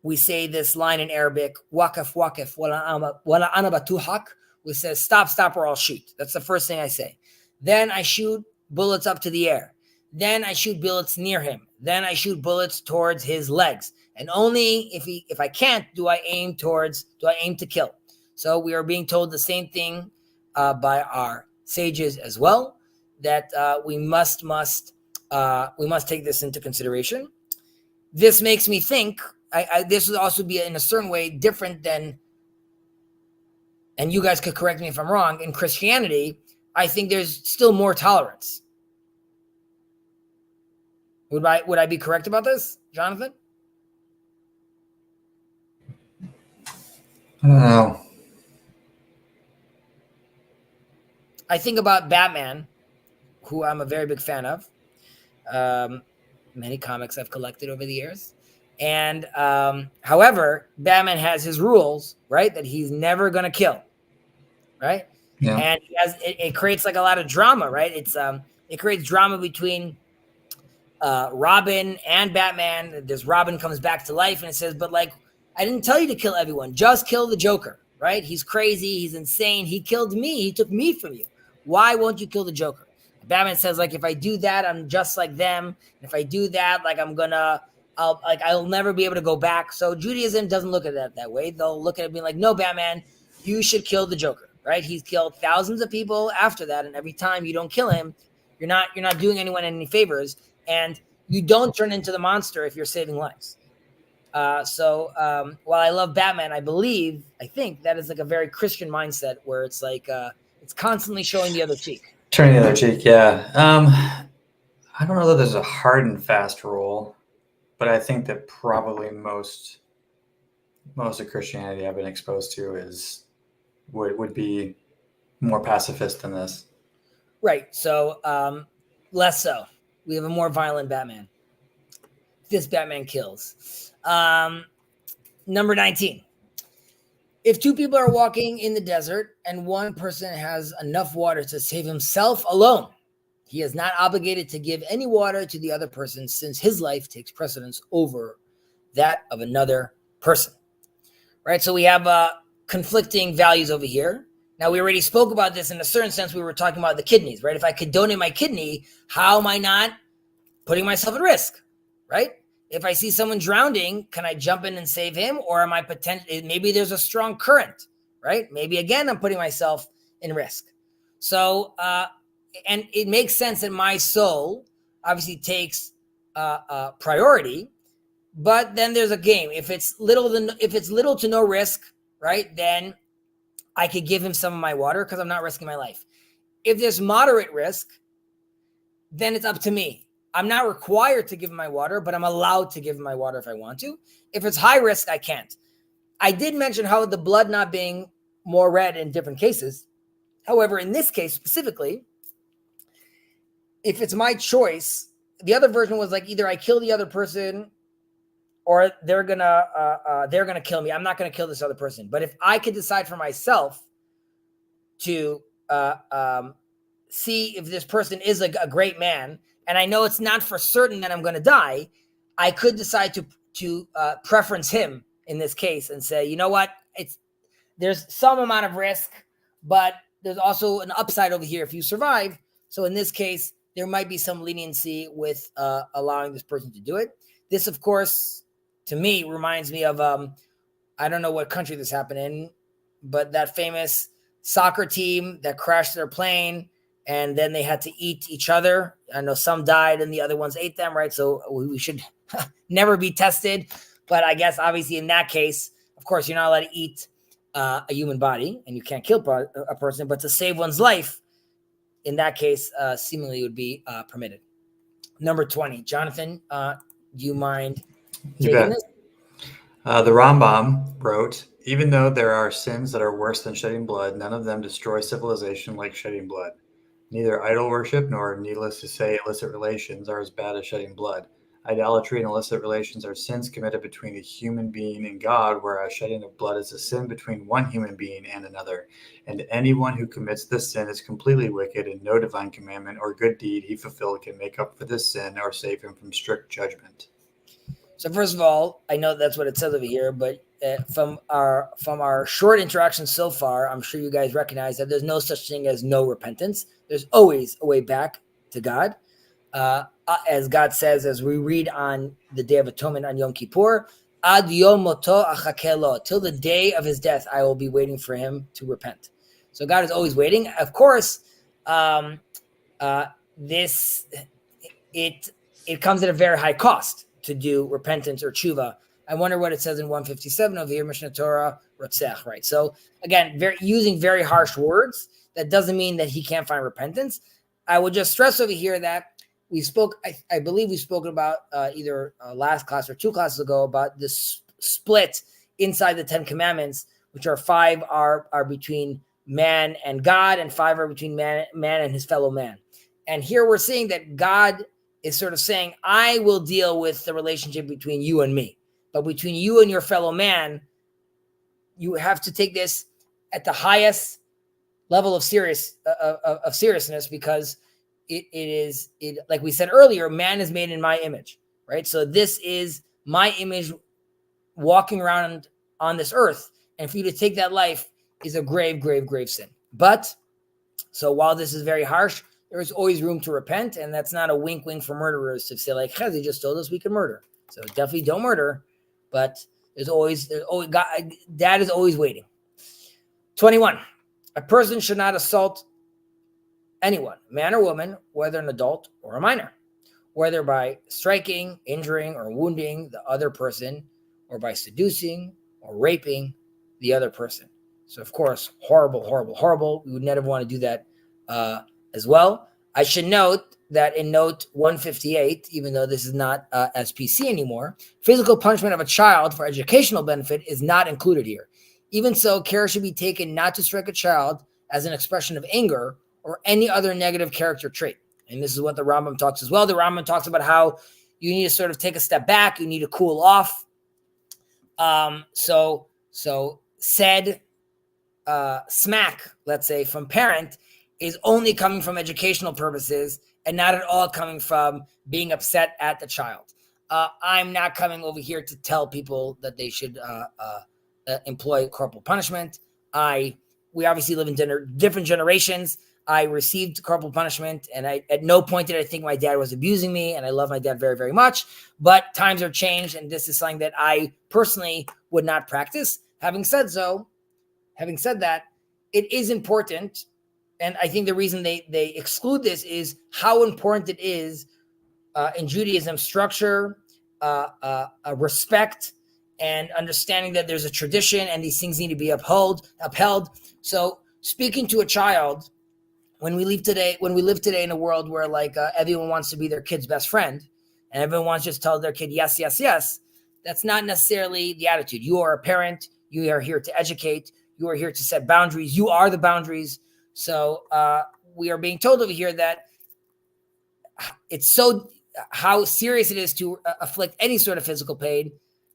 we say this line in Arabic, waqaf, wala ana batuhak, which says stop, or I'll shoot. That's the first thing I say. Then I shoot bullets up to the air. Then I shoot bullets near him. Then I shoot bullets towards his legs. And only if I can't, do I aim to kill. So we are being told the same thing by our sages as well, that we must take this into consideration. This makes me think, this would also be in a certain way different than, and you guys could correct me if I'm wrong, in Christianity, I think there's still more tolerance. Would I be correct about this, Jonathan? I don't know. I think about Batman, who I'm a very big fan of. Many comics I've collected over the years. And however, Batman has his rules, right? That he's never going to kill, right? Yeah. And it creates like a lot of drama, right? It creates drama between Robin and Batman. This Robin comes back to life and it says, but like, I didn't tell you to kill everyone, just kill the Joker, right? He's crazy. He's insane. He killed me. He took me from you. Why won't you kill the Joker? Batman says, like, if I do that, I'm just like them. And if I do that, like, I'll never be able to go back. So Judaism doesn't look at that that way. They'll look at it being like, no, Batman, you should kill the Joker, right? He's killed thousands of people after that, and every time you don't kill him, you're not doing anyone any favors, and you don't turn into the monster if you're saving lives. So while I love Batman, I think that is like a very Christian mindset where it's like it's constantly showing the other cheek. Turning the other cheek, yeah. I don't know that there's a hard and fast rule, but I think that probably most of Christianity I've been exposed to would be more pacifist than this. Right. So less so. We have a more violent Batman. This Batman kills. Number 19. If two people are walking in the desert and one person has enough water to save himself alone, he is not obligated to give any water to the other person since his life takes precedence over that of another person. Right? So we have conflicting values over here. Now, we already spoke about this in a certain sense. We were talking about the kidneys, right? If I could donate my kidney, how am I not putting myself at risk, right? If I see someone drowning, can I jump in and save him? Or am I maybe there's a strong current, right? Maybe, again, I'm putting myself in risk. So, and it makes sense that my soul obviously takes priority, but then there's a game. If it's little to no risk, right, then I could give him some of my water because I'm not risking my life. If there's moderate risk, then it's up to me. I'm not required to give him my water, but I'm allowed to give him my water if I want to. If it's high risk, I can't. I did mention how the blood not being more red in different cases. However, in this case specifically, if it's my choice, the other version was like either I kill the other person or they're gonna kill me. I'm not gonna kill this other person. But if I could decide for myself to see if this person is a great man, and I know it's not for certain that I'm going to die, I could decide to preference him in this case and say, you know what, there's some amount of risk, but there's also an upside over here if you survive. So in this case, there might be some leniency with allowing this person to do it. This, of course, to me, reminds me of, I don't know what country this happened in, but that famous soccer team that crashed their plane and then they had to eat each other. I know some died and the other ones ate them, right? So we should never be tested. But I guess obviously in that case, of course, you're not allowed to eat a human body and you can't kill a person, but to save one's life, in that case, seemingly would be permitted. Number 20, Jonathan, do you mind taking this? The Rambam wrote, even though there are sins that are worse than shedding blood, none of them destroy civilization like shedding blood. Neither idol worship nor, needless to say, illicit relations are as bad as shedding blood. Idolatry and illicit relations are sins committed between a human being and God, whereas shedding of blood is a sin between one human being and another. And anyone who commits this sin is completely wicked, and no divine commandment or good deed he fulfilled can make up for this sin or save him from strict judgment. So first of all, I know that's what it says over here, but from our short interaction so far, I'm sure you guys recognize that there's no such thing as no repentance. There's always a way back to God. As God says, as we read on the Day of Atonement on Yom Kippur, Ad Yom Moto Achake Lo, till the day of his death, I will be waiting for him to repent. So God is always waiting. Of course, it comes at a very high cost to do repentance or tshuva. I wonder what it says in 157 over here, Mishnah Torah, Rotzech, right? So again, using very harsh words, that doesn't mean that he can't find repentance. I would just stress over here that we spoke, I believe we spoke about either last class or 2 classes ago about this split inside the 10 commandments, which are 5 are between man and God, and 5 are between man and his fellow man. And here we're seeing that God is sort of saying, I will deal with the relationship between you and me, but between you and your fellow man, you have to take this at the highest level of seriousness, because it is like we said earlier, man is made in my image, right? So this is my image walking around on this earth, and for you to take that life, is a grave, grave, grave sin. But so while this is very harsh, there is always room to repent, and that's not a wink, wink for murderers to say like, Chezi just told us we can murder. So definitely don't murder, but there's always God, Dad is always waiting. 21. A person should not assault anyone, man or woman, whether an adult or a minor, whether by striking, injuring, or wounding the other person, or by seducing or raping the other person. So, of course, horrible, horrible, horrible. We would never want to do that as well. I should note that in note 158, even though this is not SPC anymore, physical punishment of a child for educational benefit is not included here. Even so, care should be taken not to strike a child as an expression of anger or any other negative character trait. And this is what the Rambam talks as well. The Rambam talks about how you need to sort of take a step back. You need to cool off. So said smack, let's say, from parent is only coming from educational purposes and not at all coming from being upset at the child. I'm not coming over here to tell people that they should employ corporal punishment. We obviously live in different generations. I received corporal punishment, and at no point did I think my dad was abusing me, and I love my dad very, very much. But times have changed, and this is something that I personally would not practice. Having said that, it is important, and I think the reason they exclude this is how important it is in Judaism structure, respect, and understanding that there's a tradition and these things need to be upheld. So speaking to a child, when we live today in a world where like everyone wants to be their kid's best friend and everyone wants to just tell their kid, yes, yes, yes, that's not necessarily the attitude. You are a parent. You are here to educate. You are here to set boundaries. You are the boundaries. So we are being told over here that it's so how serious it is to afflict any sort of physical pain.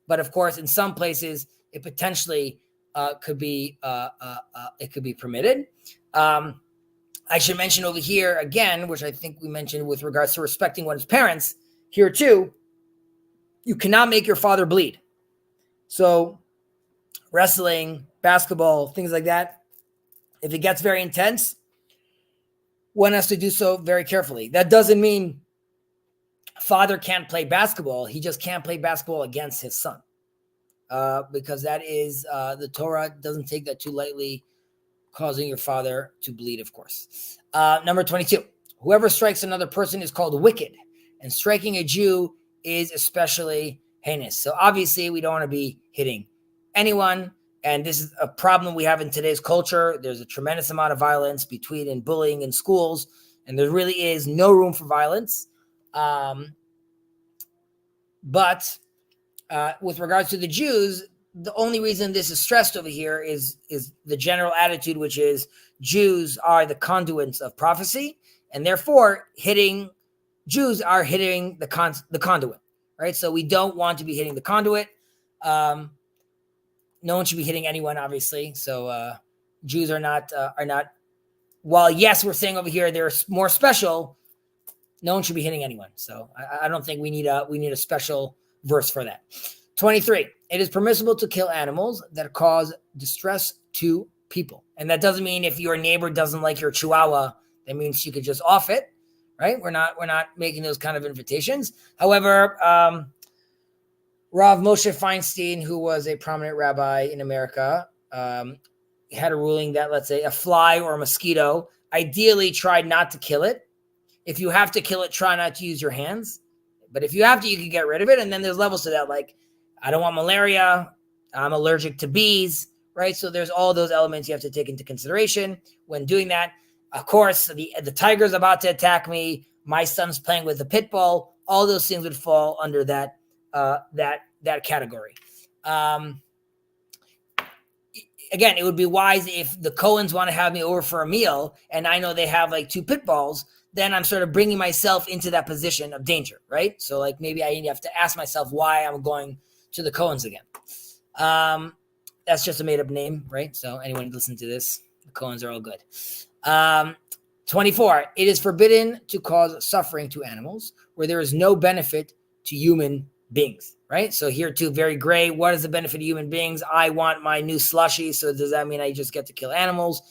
But of course, in some places, it potentially could be permitted. I should mention over here again, which I think we mentioned with regards to respecting one's parents. Here too, you cannot make your father bleed. So wrestling, basketball, things like that, if it gets very intense, one has to do so very carefully. That doesn't mean father can't play basketball. He just can't play basketball against his son. Because that is, the Torah doesn't take that too lightly, causing your father to bleed, of course. Number 22, whoever strikes another person is called wicked, and striking a Jew is especially heinous. So obviously we don't want to be hitting anyone. And this is a problem we have in today's culture. There's a tremendous amount of violence and bullying in schools, and there really is no room for violence. But with regards to the Jews, the only reason this is stressed over here is the general attitude, which is Jews are the conduits of prophecy, and therefore hitting Jews are hitting the conduit, right? So we don't want to be hitting the conduit. No one should be hitting anyone, obviously. So Jews are not. While yes, we're saying over here they're more special, no one should be hitting anyone. So I don't think we need a special verse for that. 23. It is permissible to kill animals that cause distress to people. And that doesn't mean if your neighbor doesn't like your chihuahua, that means you could just off it, right? We're not making those kind of invitations. However, Rav Moshe Feinstein, who was a prominent rabbi in America, had a ruling that, let's say, a fly or a mosquito, ideally try not to kill it. If you have to kill it, try not to use your hands. But if you have to, you can get rid of it. And then there's levels to that, like, I don't want malaria. I'm allergic to bees, right? So there's all those elements you have to take into consideration when doing that. Of course, the tiger's about to attack me. My son's playing with the pit bull. All those things would fall under that category. Again, it would be wise if the Cohens want to have me over for a meal and I know they have like 2 pit bulls, then I'm sort of bringing myself into that position of danger, right? So like maybe I have to ask myself why I'm going to the Cohens again. That's just a made up name, right? So anyone listen to this, the Cohens are all good. 24, it is forbidden to cause suffering to animals where there is no benefit to human beings, right? So here too, very gray. What is the benefit of human beings? I want my new slushy. So does that mean I just get to kill animals?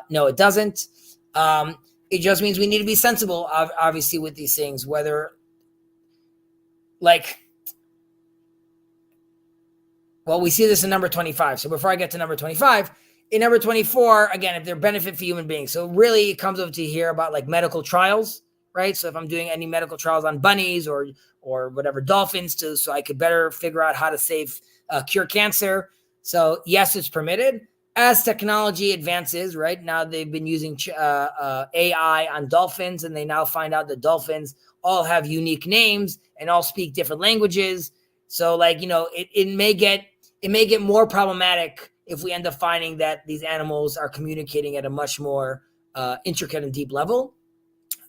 No, it doesn't. It just means we need to be sensible, obviously, with these things, whether we see this in number 25. So before I get to number 25, in number 24, again, if they're benefit for human beings. So really it comes over to here about like medical trials, right? So if I'm doing any medical trials on bunnies or whatever, dolphins, so I could better figure out how to cure cancer. So yes, it's permitted. As technology advances, right now they've been using AI on dolphins, and they now find out that dolphins all have unique names and all speak different languages. So it may get more problematic if we end up finding that these animals are communicating at a much more intricate and deep level.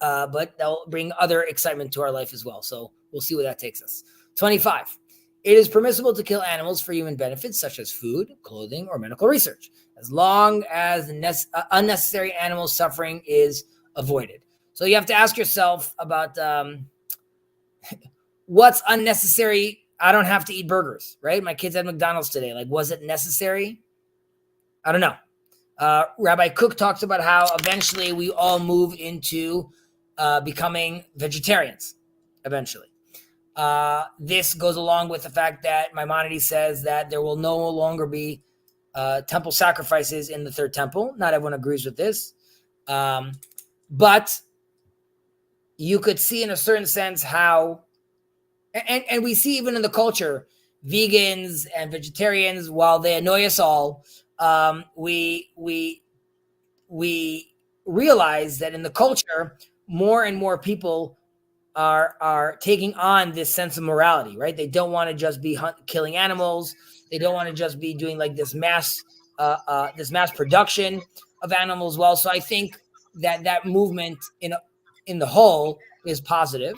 But they'll bring other excitement to our life as well. So we'll see where that takes us. 25. It is permissible to kill animals for human benefits, such as food, clothing, or medical research, as long as unnecessary animal suffering is avoided. So you have to ask yourself about what's unnecessary. I don't have to eat burgers, right? My kids had McDonald's today. Like, was it necessary? I don't know. Rabbi Cook talks about how eventually we all move into becoming vegetarians eventually. This goes along with the fact that Maimonides says that there will no longer be temple sacrifices in the third temple. Not everyone agrees with this. But you could see in a certain sense how, and we see even in the culture, vegans and vegetarians, while they annoy us all, we realize that in the culture, more and more people are taking on this sense of morality, right? They don't want to just be killing animals. They don't want to just be doing like this mass production of animals. Well, so I think that movement in the whole is positive.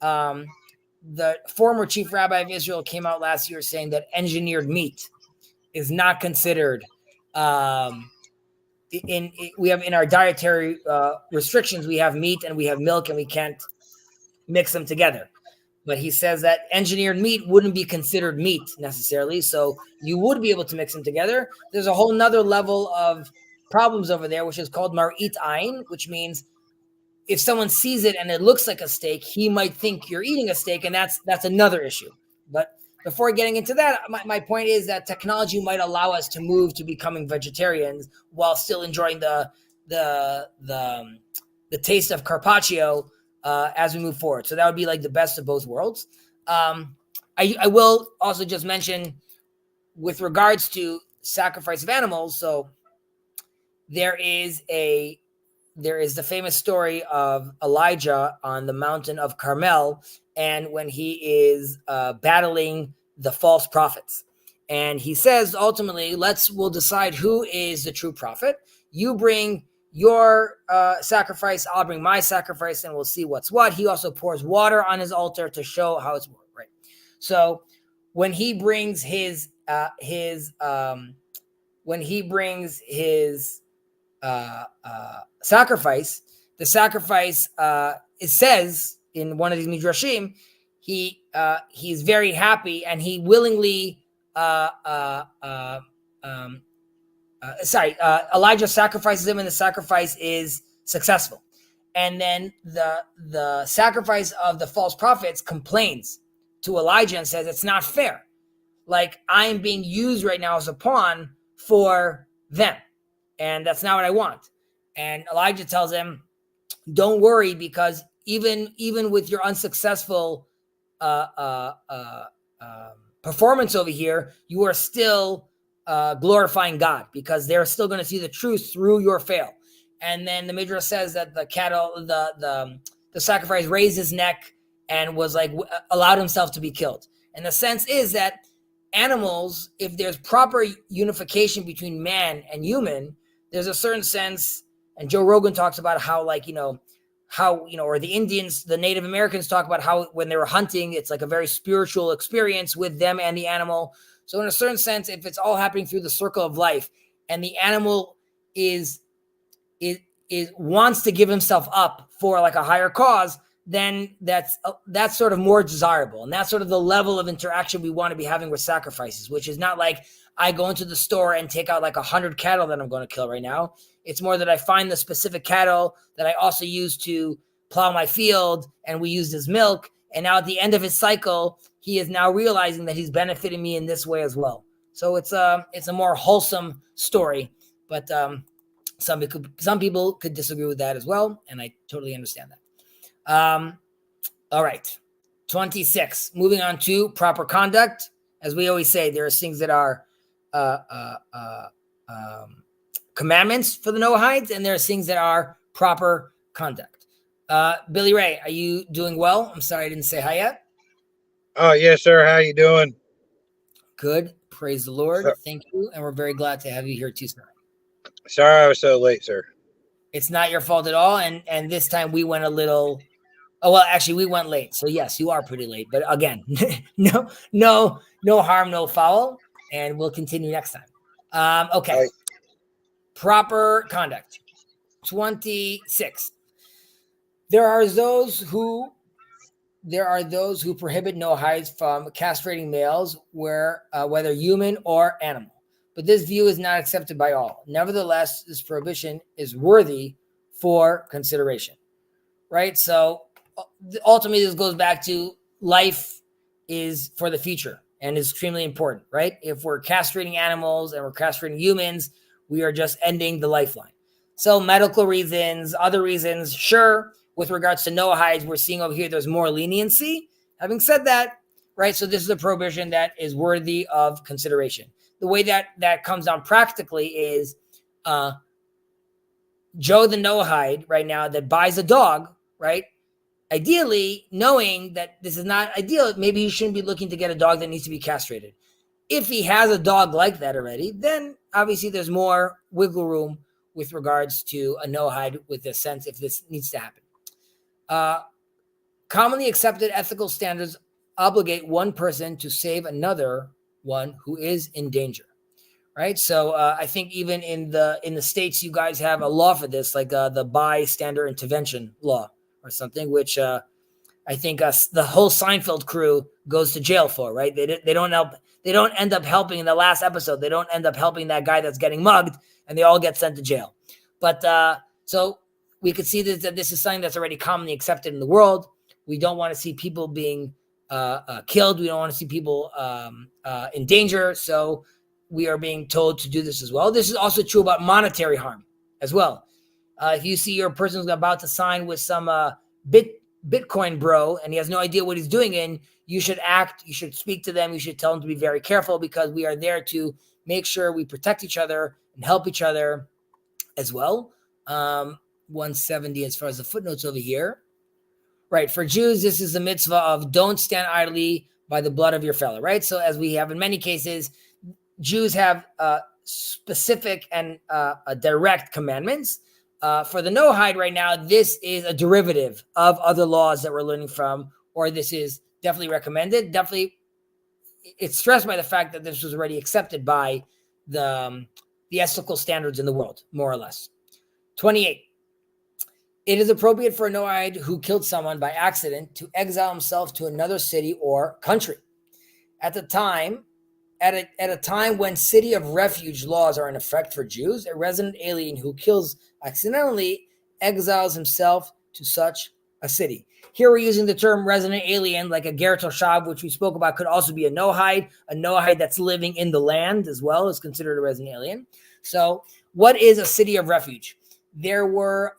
The former chief rabbi of Israel came out last year saying that engineered meat is not considered. We have in our dietary restrictions, we have meat and we have milk, and we can't mix them together. But he says that engineered meat wouldn't be considered meat necessarily, so you would be able to mix them together. There's a whole nother level of problems over there, which is called marit ayin, which means if someone sees it and it looks like a steak, he might think you're eating a steak, and that's another issue. But before getting into that, my point is that technology might allow us to move to becoming vegetarians while still enjoying the taste of carpaccio as we move forward. So that would be like the best of both worlds. I will also just mention with regards to sacrifice of animals. So there is the famous story of Elijah on the mountain of Carmel, and when he is battling the false prophets. And he says, ultimately, we'll decide who is the true prophet. You bring your sacrifice, I'll bring my sacrifice, and we'll see what's what. He also pours water on his altar to show how it's right. So when he brings his sacrifice, the sacrifice it says in one of these midrashim, he's very happy and he willingly Elijah sacrifices him, and the sacrifice is successful. And then the sacrifice of the false prophets complains to Elijah and says, it's not fair. Like, I am being used right now as a pawn for them, and that's not what I want. And Elijah tells him, don't worry, because even with your unsuccessful performance over here, you are still glorifying God, because they're still going to see the truth through your fail. And then the Midrash says that the sacrifice raised his neck and was like allowed himself to be killed. And the sense is that animals, if there's proper unification between man and human, there's a certain sense. And Joe Rogan talks about how, or the Indians, the Native Americans talk about how when they were hunting, it's like a very spiritual experience with them and the animal. So in a certain sense, if it's all happening through the circle of life, and the animal is wants to give himself up for like a higher cause, then that's sort of more desirable. And that's sort of the level of interaction we want to be having with sacrifices, which is not like I go into the store and take out like 100 cattle that I'm going to kill right now. It's more that I find the specific cattle that I also use to plow my field, and we use his milk. And now at the end of his cycle, he is now realizing that he's benefiting me in this way as well. So it's a more wholesome story, but some people could disagree with that as well, and I totally understand that. All right, 26. Moving on to proper conduct. As we always say, there are things that are commandments for the Noahides, and there are things that are proper conduct. Billy Ray, are you doing well? I'm sorry I didn't say hi yet. Oh, yes, sir. How you doing? Good. Praise the Lord. Sir. Thank you. And we're very glad to have you here too, sir. Sorry I was so late, sir. It's not your fault at all. And this time we went a little, actually we went late. So yes, you are pretty late, but again, no harm, no foul. And we'll continue next time. Okay. Right. Proper conduct. 26. There are those who prohibit Noahides from castrating males, whether human or animal. But this view is not accepted by all. Nevertheless, this prohibition is worthy for consideration, right? So ultimately, this goes back to life is for the future and is extremely important, right? If we're castrating animals and we're castrating humans, we are just ending the lifeline. So medical reasons, other reasons, sure. With regards to Noahides, we're seeing over here there's more leniency. Having said that, right, so this is a prohibition that is worthy of consideration. The way that comes down practically is Joe the Noahide right now that buys a dog, right? Ideally, knowing that this is not ideal, maybe he shouldn't be looking to get a dog that needs to be castrated. If he has a dog like that already, then obviously there's more wiggle room with regards to a Noahide with this sense if this needs to happen. Commonly accepted ethical standards obligate one person to save another one who is in danger, right? So I think even in the States, you guys have a law for this, like the bystander intervention law or something, which I think the whole Seinfeld crew goes to jail for, right? They don't end up helping in the last episode. They don't end up helping that guy that's getting mugged, and they all get sent to jail. But so we could see that this is something that's already commonly accepted in the world. We don't want to see people being killed. We don't want to see people in danger. So we are being told to do this as well. This is also true about monetary harm as well. If you see your person who's about to sign with some Bitcoin bro and he has no idea what he's doing you should act, you should speak to them, you should tell them to be very careful because we are there to make sure we protect each other and help each other as well. 170 as far as the footnotes over here. Right. For Jews, this is the mitzvah of don't stand idly by the blood of your fellow, right? So as we have in many cases, Jews have specific and direct commandments. For the Noahide right now, this is a derivative of other laws that we're learning from, or this is definitely recommended. Definitely, it's stressed by the fact that this was already accepted by the ethical standards in the world, more or less. 28. It is appropriate for a Noahide who killed someone by accident to exile himself to another city or country. At a time when city of refuge laws are in effect for Jews, a resident alien who kills accidentally exiles himself to such a city. Here we're using the term resident alien, like a ger toshav, which we spoke about, could also be a Noahide that's living in the land as well is considered a resident alien. So what is a city of refuge? There were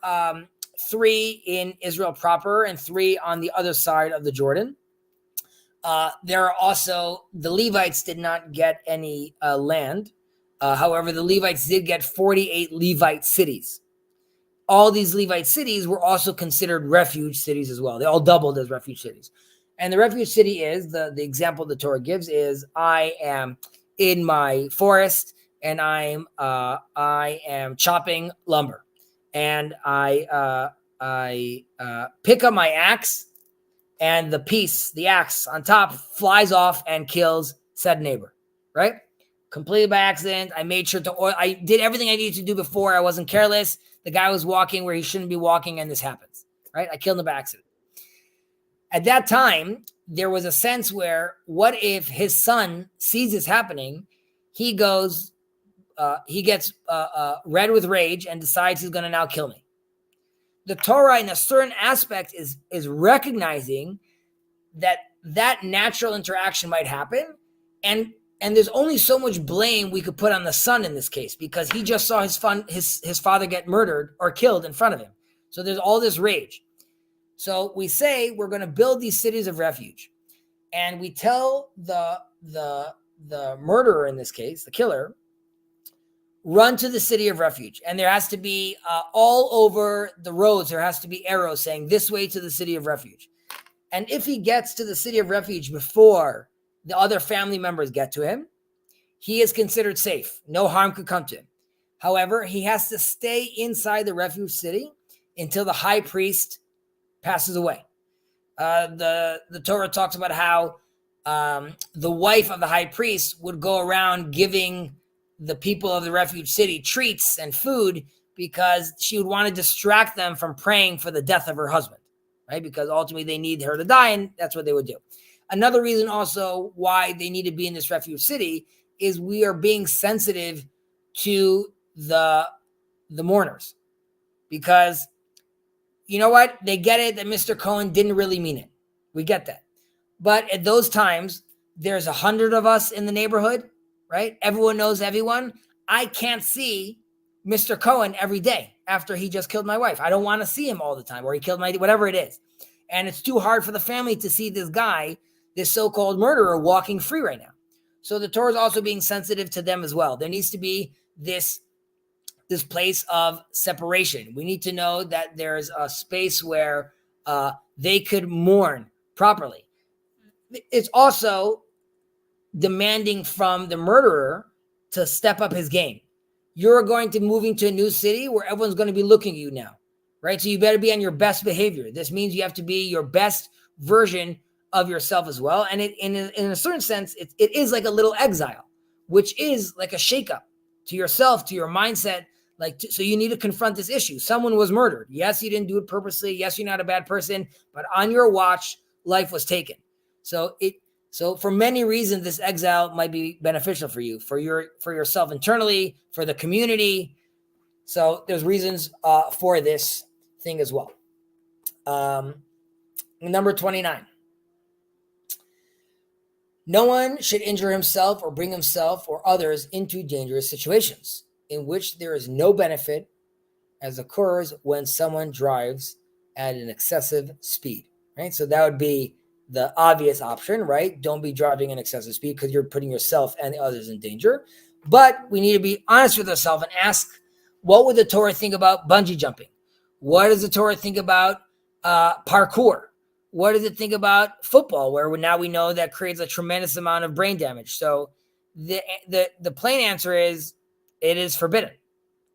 3 in Israel proper and 3 on the other side of the Jordan. There are also, the Levites did not get any land. However, the Levites did get 48 Levite cities. All these Levite cities were also considered refuge cities as well. They all doubled as refuge cities. And the refuge city is, the example the Torah gives is, I am in my forest and I am chopping lumber. And I pick up my axe, and the axe on top flies off and kills said neighbor, right? Completely by accident. I made sure I did everything I needed to do before. I wasn't careless. The guy was walking where he shouldn't be walking, and this happens, right? I killed him by accident. At that time, there was a sense where what if his son sees this happening, he gets red with rage and decides he's going to now kill me. The Torah, in a certain aspect, is recognizing that natural interaction might happen, and there's only so much blame we could put on the son in this case, because he just saw his father get murdered or killed in front of him. So there's all this rage. So we say we're going to build these cities of refuge, and we tell the murderer, in this case, the killer, run to the city of refuge. And there has to be all over the roads, there has to be arrows saying this way to the city of refuge. And if he gets to the city of refuge before the other family members get to him, he is considered safe. No harm could come to him. However, he has to stay inside the refuge city until the high priest passes away. The Torah talks about how the wife of the high priest would go around giving the people of the refuge city treats and food, because she would want to distract them from praying for the death of her husband, right? Because ultimately they need her to die, and that's what they would do. Another reason also why they need to be in this refuge city is we are being sensitive to the mourners, because you know what? They get it that Mr. Cohen didn't really mean it. We get that. But at those times, there's 100 of us in the neighborhood, right? Everyone knows everyone. I can't see Mr. Cohen every day after he just killed my wife. I don't want to see him all the time, or he killed whatever it is. And it's too hard for the family to see this guy, this so-called murderer, walking free right now. So the Torah is also being sensitive to them as well. There needs to be this place of separation. We need to know that there's a space where they could mourn properly. It's also demanding from the murderer to step up his game. You're going to moving to a new city where everyone's going to be looking at you now, right? So you better be on your best behavior. This means you have to be your best version of yourself as well. And in a certain sense, it is like a little exile, which is like a shakeup to yourself, to your mindset. So you need to confront this issue. Someone was murdered. Yes, you didn't do it purposely. Yes, you're not a bad person, but on your watch, life was taken. So for many reasons, this exile might be beneficial for you, for yourself internally, for the community. So there's reasons for this thing as well. Number 29. No one should injure himself or bring himself or others into dangerous situations in which there is no benefit, as occurs when someone drives at an excessive speed, right? So that would be the obvious option, right? Don't be driving at excessive speed because you're putting yourself and the others in danger. But we need to be honest with ourselves and ask, what would the Torah think about bungee jumping? What does the Torah think about parkour? What does it think about football, where now we know that creates a tremendous amount of brain damage? So the plain answer is it is forbidden,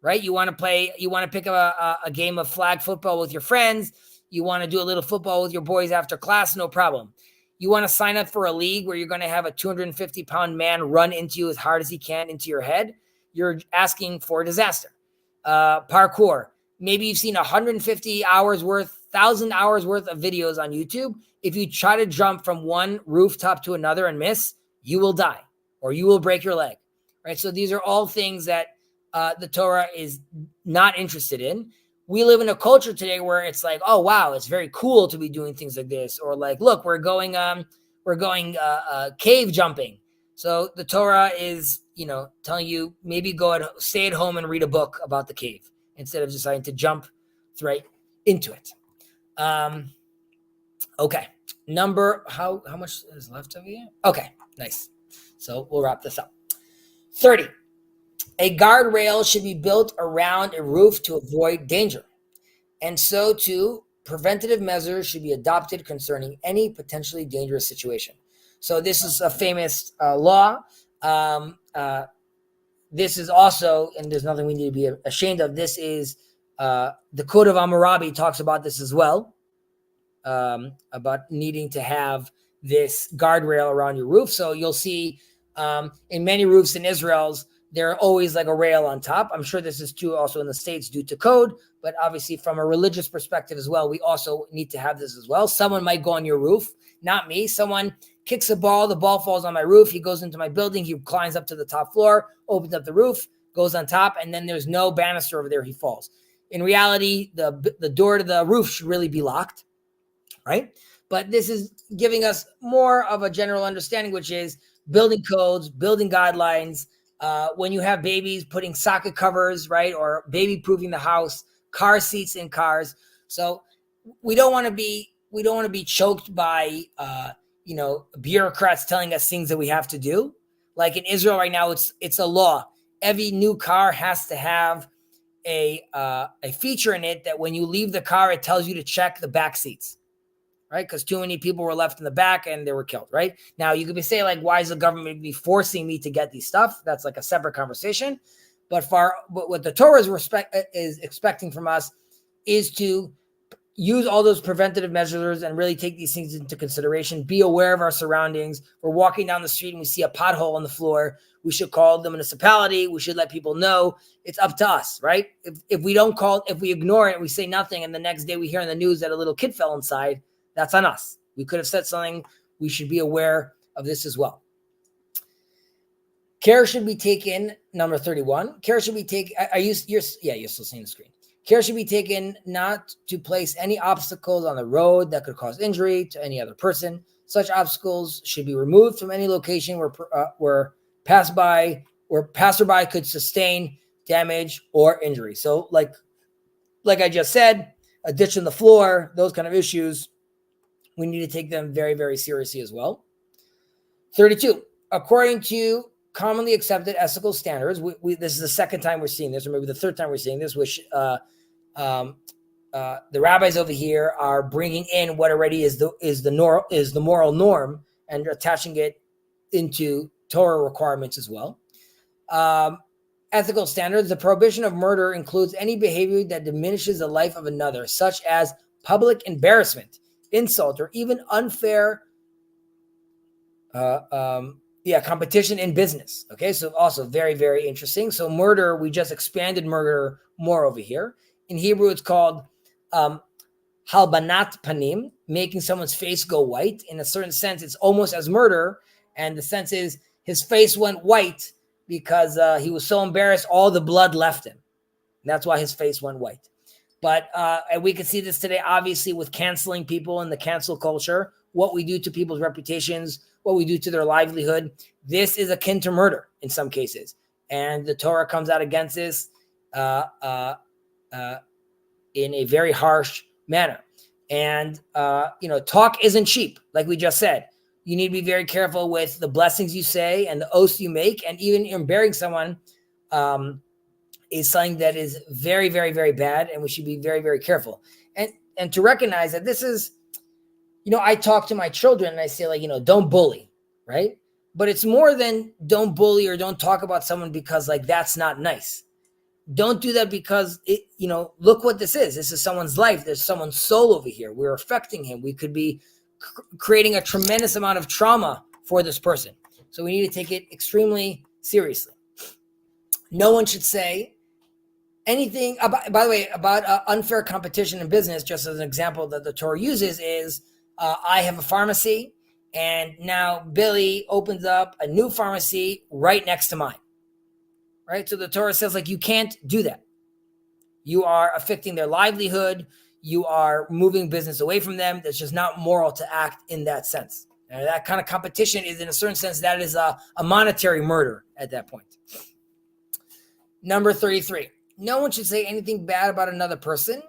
right? You want to pick up a game of flag football with your friends. You want to do a little football with your boys after class, no problem. You want to sign up for a league where you're going to have a 250-pound man run into you as hard as he can into your head. You're asking for disaster. Parkour. Maybe you've seen 1,000 hours worth of videos on YouTube. If you try to jump from one rooftop to another and miss, you will die or you will break your leg, right? So these are all things that the Torah is not interested in. We live in a culture today where it's like, oh, wow, it's very cool to be doing things like this. Or like, look, we're going cave jumping. So the Torah is, telling you maybe stay at home and read a book about the cave instead of deciding to jump right into it. Okay. How much is left of you? Okay, nice. So we'll wrap this up. 30. A guardrail should be built around a roof to avoid danger. And so too, preventative measures should be adopted concerning any potentially dangerous situation. So this is a famous law. This is also, and there's nothing we need to be ashamed of, this is the Code of Hammurabi talks about this as well, about needing to have this guardrail around your roof. So you'll see in many roofs in Israel, They're always like a rail on top. I'm sure this is true also in the States due to code, but obviously from a religious perspective as well, we also need to have this as well. Someone might go on your roof, not me. Someone kicks a ball, the ball falls on my roof. He goes into my building. He climbs up to the top floor, opens up the roof, goes on top, and then there's no banister over there. He falls. In reality, the door to the roof should really be locked, right? But this is giving us more of a general understanding, which is building codes, building guidelines. When you have babies, putting socket covers, right? Or baby proofing the house, car seats in cars. So we don't want to be choked by, bureaucrats telling us things that we have to do. Like in Israel right now, it's a law. Every new car has to have a feature in it that when you leave the car, it tells you to check the back seats, right? Because too many people were left in the back and they were killed, right? Now you could be saying like, why is the government be forcing me to get these stuff? That's like a separate conversation. But what the Torah is expecting from us is to use all those preventative measures and really take these things into consideration. Be aware of our surroundings. We're walking down the street and we see a pothole on the floor. We should call the municipality. We should let people know. It's up to us, right? If we don't call, if we ignore it, we say nothing, and the next day we hear in the news that a little kid fell inside, that's on us. We could have said something. We should be aware of this as well. Care should be taken, number 31. Care should be taken. You're still seeing the screen. Care should be taken not to place any obstacles on the road that could cause injury to any other person. Such obstacles should be removed from any location where passerby could sustain damage or injury. So like I just said, a ditch in the floor, those kind of issues, we need to take them very, very seriously as well. 32, according to commonly accepted ethical standards, this is the second time we're seeing this, or maybe the third time we're seeing this, which the rabbis over here are bringing in what already is the moral norm and attaching it into Torah requirements as well. Ethical standards: the prohibition of murder includes any behavior that diminishes the life of another, such as public embarrassment, insult, or even unfair competition in business. Okay, so also very, very interesting. So murder, we just expanded murder more over here. In Hebrew, it's called halbanat panim, making someone's face go white. In a certain sense, it's almost as murder, and the sense is his face went white because he was so embarrassed, all the blood left him. And that's why his face went white. But and we can see this today, obviously, with canceling people in the cancel culture, what we do to people's reputations, what we do to their livelihood. This is akin to murder in some cases. And the Torah comes out against this in a very harsh manner. And, talk isn't cheap, like we just said. You need to be very careful with the blessings you say and the oaths you make. And even in burying someone is something that is very, very, very bad. And we should be very, very careful. And to recognize that this is, I talk to my children and I say, don't bully, right? But it's more than don't bully or don't talk about someone because that's not nice. Don't do that because look what this is. This is someone's life. There's someone's soul over here. We're affecting him. We could be creating a tremendous amount of trauma for this person. So we need to take it extremely seriously. No one should say anything about unfair competition in business. Just as an example that the Torah uses is, I have a pharmacy and now Billy opens up a new pharmacy right next to mine. Right? So the Torah says you can't do that. You are affecting their livelihood. You are moving business away from them. That's just not moral to act in that sense. And that kind of competition is, in a certain sense, that is a monetary murder at that point. Number 33. No one should say anything bad about another person,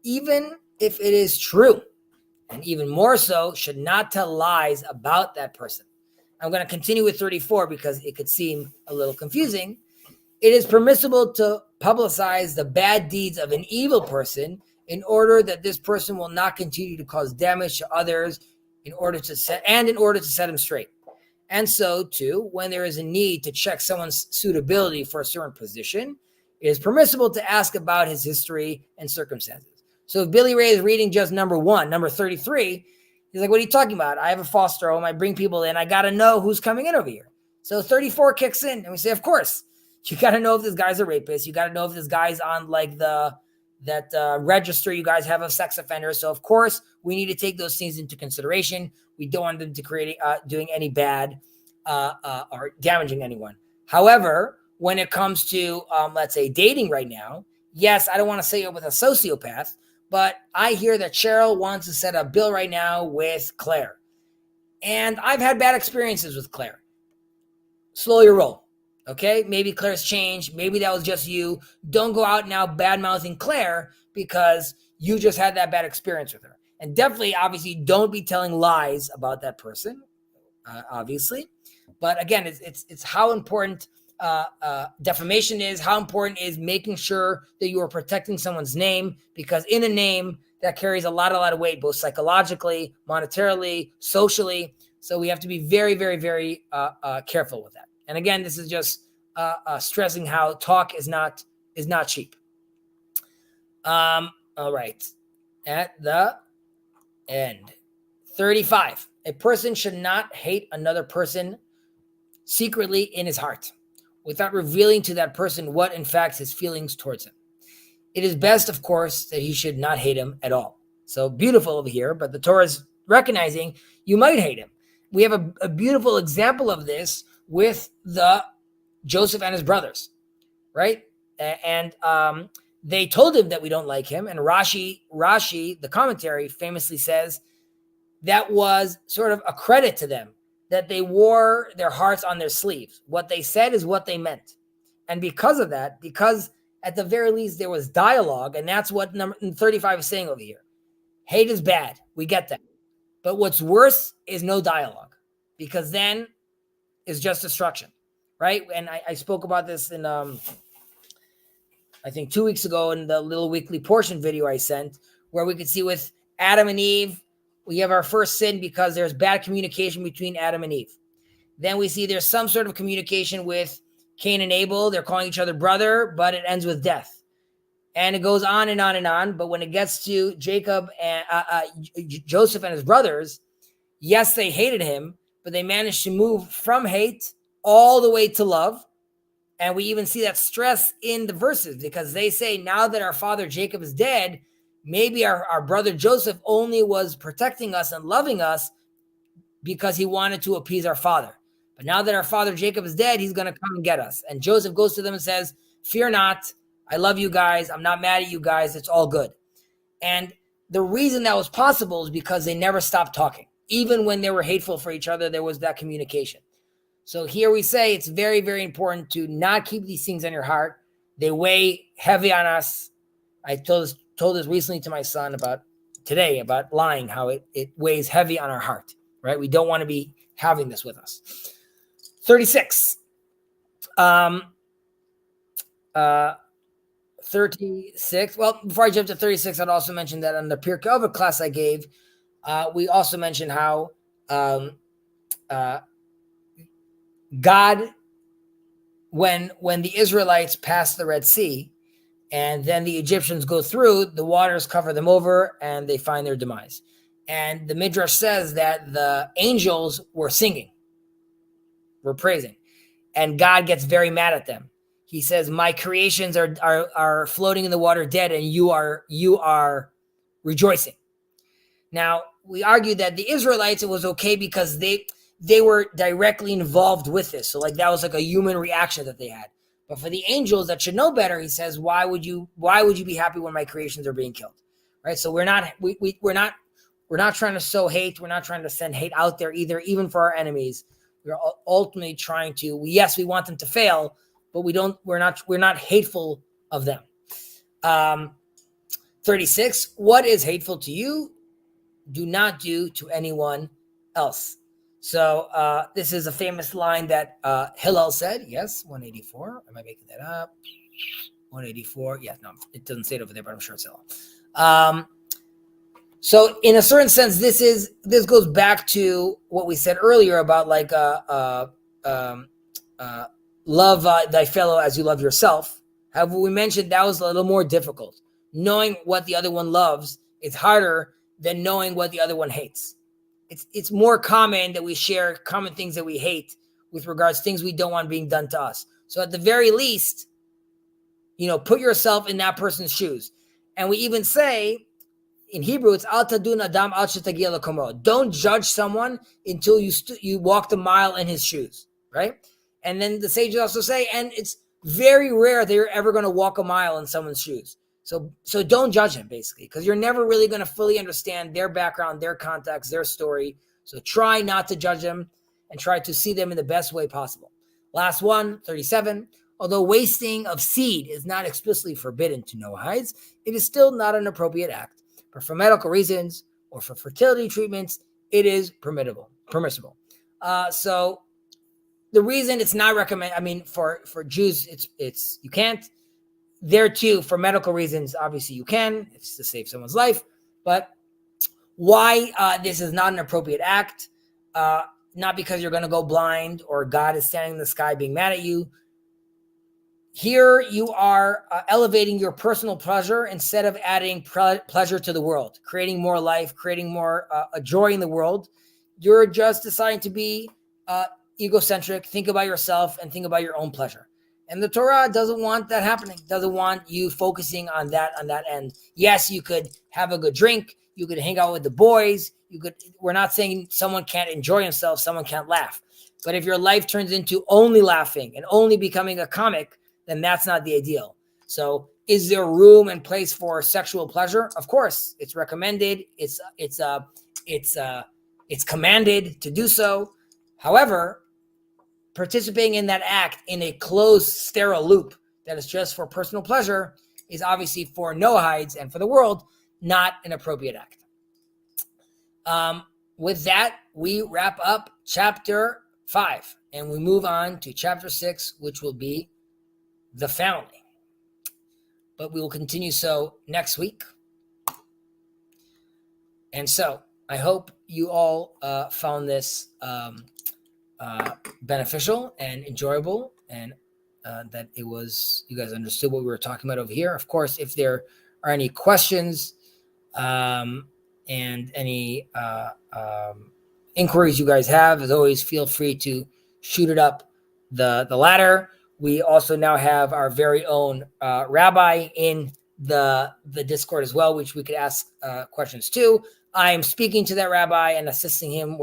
even if it is true. And even more so, should not tell lies about that person. I'm going to continue with 34 because it could seem a little confusing. It is permissible to publicize the bad deeds of an evil person in order that this person will not continue to cause damage to others in order to set him straight. And so too, when there is a need to check someone's suitability for a certain position, it is permissible to ask about his history and circumstances. So if Billy Ray is reading just number 33, he's like, what are you talking about? I have a foster home. I bring people in. I got to know who's coming in over here. So 34 kicks in and we say, of course, You got to know if this guy's a rapist. You got to know if this guy's on like that register you guys have of sex offenders. So of course we need to take those things into consideration. We don't want them to create doing any bad or damaging anyone. However, when it comes to let's say dating right now, yes, I don't want to say it with a sociopath, but I hear that Cheryl wants to set a bill right now with Claire. And I've had bad experiences with Claire. Slow your roll. Okay, maybe Claire's changed. Maybe that was just you. Don't go out now bad-mouthing Claire because you just had that bad experience with her. And definitely, obviously, don't be telling lies about that person, obviously. But again, it's how important defamation is, how important is making sure that you are protecting someone's name, because in a name, that carries a lot of weight, both psychologically, monetarily, socially. So we have to be very, very, very careful with that. And again, this is just stressing how talk is not cheap. All right. At the end. 35. A person should not hate another person secretly in his heart without revealing to that person what, in fact, his feelings towards him. It is best, of course, that he should not hate him at all. So beautiful over here, but the Torah is recognizing you might hate him. We have a beautiful example of this with the Joseph and his brothers, right? And they told him that we don't like him. And Rashi, the commentary, famously says that was sort of a credit to them, that they wore their hearts on their sleeves. What they said is what they meant. And because of that, because at the very least there was dialogue, and that's what number 35 is saying over here. Hate is bad. We get that. But what's worse is no dialogue, because then is just destruction, right? And I spoke about this in, I think 2 weeks ago in the little weekly portion video I sent, where we could see with Adam and Eve, we have our first sin because there's bad communication between Adam and Eve. Then we see there's some sort of communication with Cain and Abel. They're calling each other brother, but it ends with death. And it goes on and on and on. But when it gets to Jacob and Joseph and his brothers, yes, they hated him, but they managed to move from hate all the way to love. And we even see that stress in the verses, because they say, now that our father Jacob is dead, maybe our brother Joseph only was protecting us and loving us because he wanted to appease our father. But now that our father Jacob is dead, he's going to come and get us. And Joseph goes to them and says, fear not. I love you guys. I'm not mad at you guys. It's all good. And the reason that was possible is because they never stopped talking. Even when they were hateful for each other, there was that communication. So here we say it's very, very important to not keep these things on your heart. They weigh heavy on us. I told this recently to my son about lying, how it weighs heavy on our heart, right? We don't want to be having this with us. 36. 36. Well, before I jump to 36, I'd also mention that on the Pirkei Avot class I gave, we also mentioned how God, when the Israelites passed the Red Sea, and then the Egyptians go through, the waters cover them over, and they find their demise. And the Midrash says that the angels were singing, were praising, and God gets very mad at them. He says, my creations are floating in the water dead, and you are rejoicing. Now, we argue that the Israelites, it was okay because they were directly involved with this. So like that was like a human reaction that they had. But for the angels that should know better, he says, why would you be happy when my creations are being killed? Right? So we're not trying to sow hate. We're not trying to send hate out there either, even for our enemies. We're ultimately trying to, yes, we want them to fail, but we're not hateful of them. 36, what is hateful to you? Do not do to anyone else. So this is a famous line that Hillel said. Yes, 184. Am I making that up? 184. Yeah, no, it doesn't say it over there, but I'm sure it's Hillel. So in a certain sense, this goes back to what we said earlier about like love thy fellow as you love yourself. However, we mentioned that was a little more difficult. Knowing what the other one loves is harder than knowing what the other one hates. It's more common that we share common things that we hate with regards to things we don't want being done to us. So at the very least, put yourself in that person's shoes. And we even say in Hebrew, it's al tadun adam al shetagia lekomo. Don't judge someone until you walk the mile in his shoes, right? And then the sages also say, and it's very rare that you're ever going to walk a mile in someone's shoes. So don't judge him, basically, because you're never really going to fully understand their background, their context, their story. So try not to judge them and try to see them in the best way possible. Last one, 37. Although wasting of seed is not explicitly forbidden to Noahides, it is still not an appropriate act. But for medical reasons or for fertility treatments, it is permissible. So the reason it's not recommended, for Jews, it's you can't. There too, for medical reasons, obviously you can. It's to save someone's life. But why this is not an appropriate act? Not because you're going to go blind or God is standing in the sky being mad at you. Here you are elevating your personal pleasure instead of adding pleasure to the world, creating more life, creating more joy in the world. You're just deciding to be egocentric, think about yourself, and think about your own pleasure. And the Torah doesn't want that happening. Doesn't want you focusing on that end. Yes, you could have a good drink. You could hang out with the boys. We're not saying someone can't enjoy himself, someone can't laugh. But if your life turns into only laughing and only becoming a comic, then that's not the ideal. So is there room and place for sexual pleasure? Of course, it's recommended. It's commanded to do so. However, participating in that act in a closed, sterile loop that is just for personal pleasure is obviously for Noahides and for the world, not an appropriate act. With that, we wrap up chapter 5 and we move on to chapter 6, which will be the family. But we will continue so next week. And so I hope you all found this beneficial and enjoyable, and that you guys understood what we were talking about over here. Of course, if there are any questions and any inquiries you guys have, as always, feel free to shoot it up the ladder. We also now have our very own rabbi in the Discord as well, which we could ask questions to. I am speaking to that rabbi and assisting him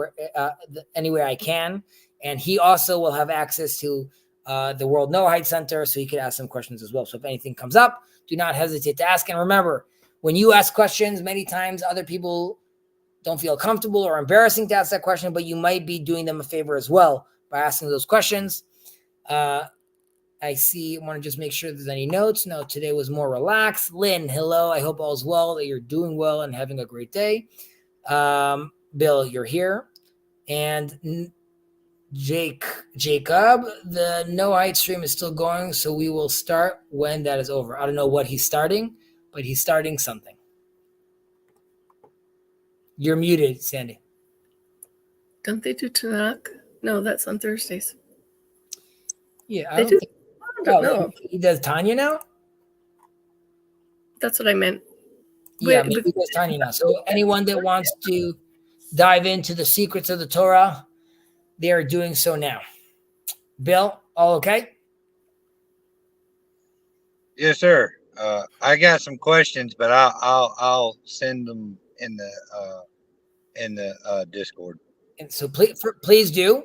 any way I can. And he also will have access to the World Noahide Center, so he could ask some questions as well. So if anything comes up, do not hesitate to ask. And remember, when you ask questions, many times other people don't feel comfortable or embarrassing to ask that question, but you might be doing them a favor as well by asking those questions. I want to just make sure there's any notes. No, today was more relaxed. Lynn, hello. I hope all's well, that you're doing well and having a great day. Bill, you're here. And Jacob, the Noahide stream is still going, so we will start when that is over. I don't know what he's starting, but he's starting something. You're muted, Sandy. Don't they do Tanakh? No, that's on Thursdays. Yeah, They do. I don't know. He does Tanya now? That's what I meant. Yeah, maybe he does Tanya now. So anyone that wants to dive into the secrets of the Torah, they are doing so now. Bill, all okay? Yes, sir. I got some questions, but I'll send them in the Discord. And so please do.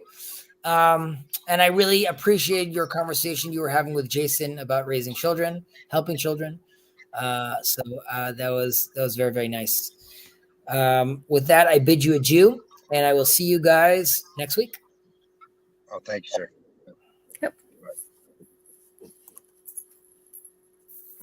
And I really appreciate your conversation you were having with Jason about raising children, helping children. So that was very, very nice. With that, I bid you adieu, and I will see you guys next week. Oh, thank you, sir. Yep.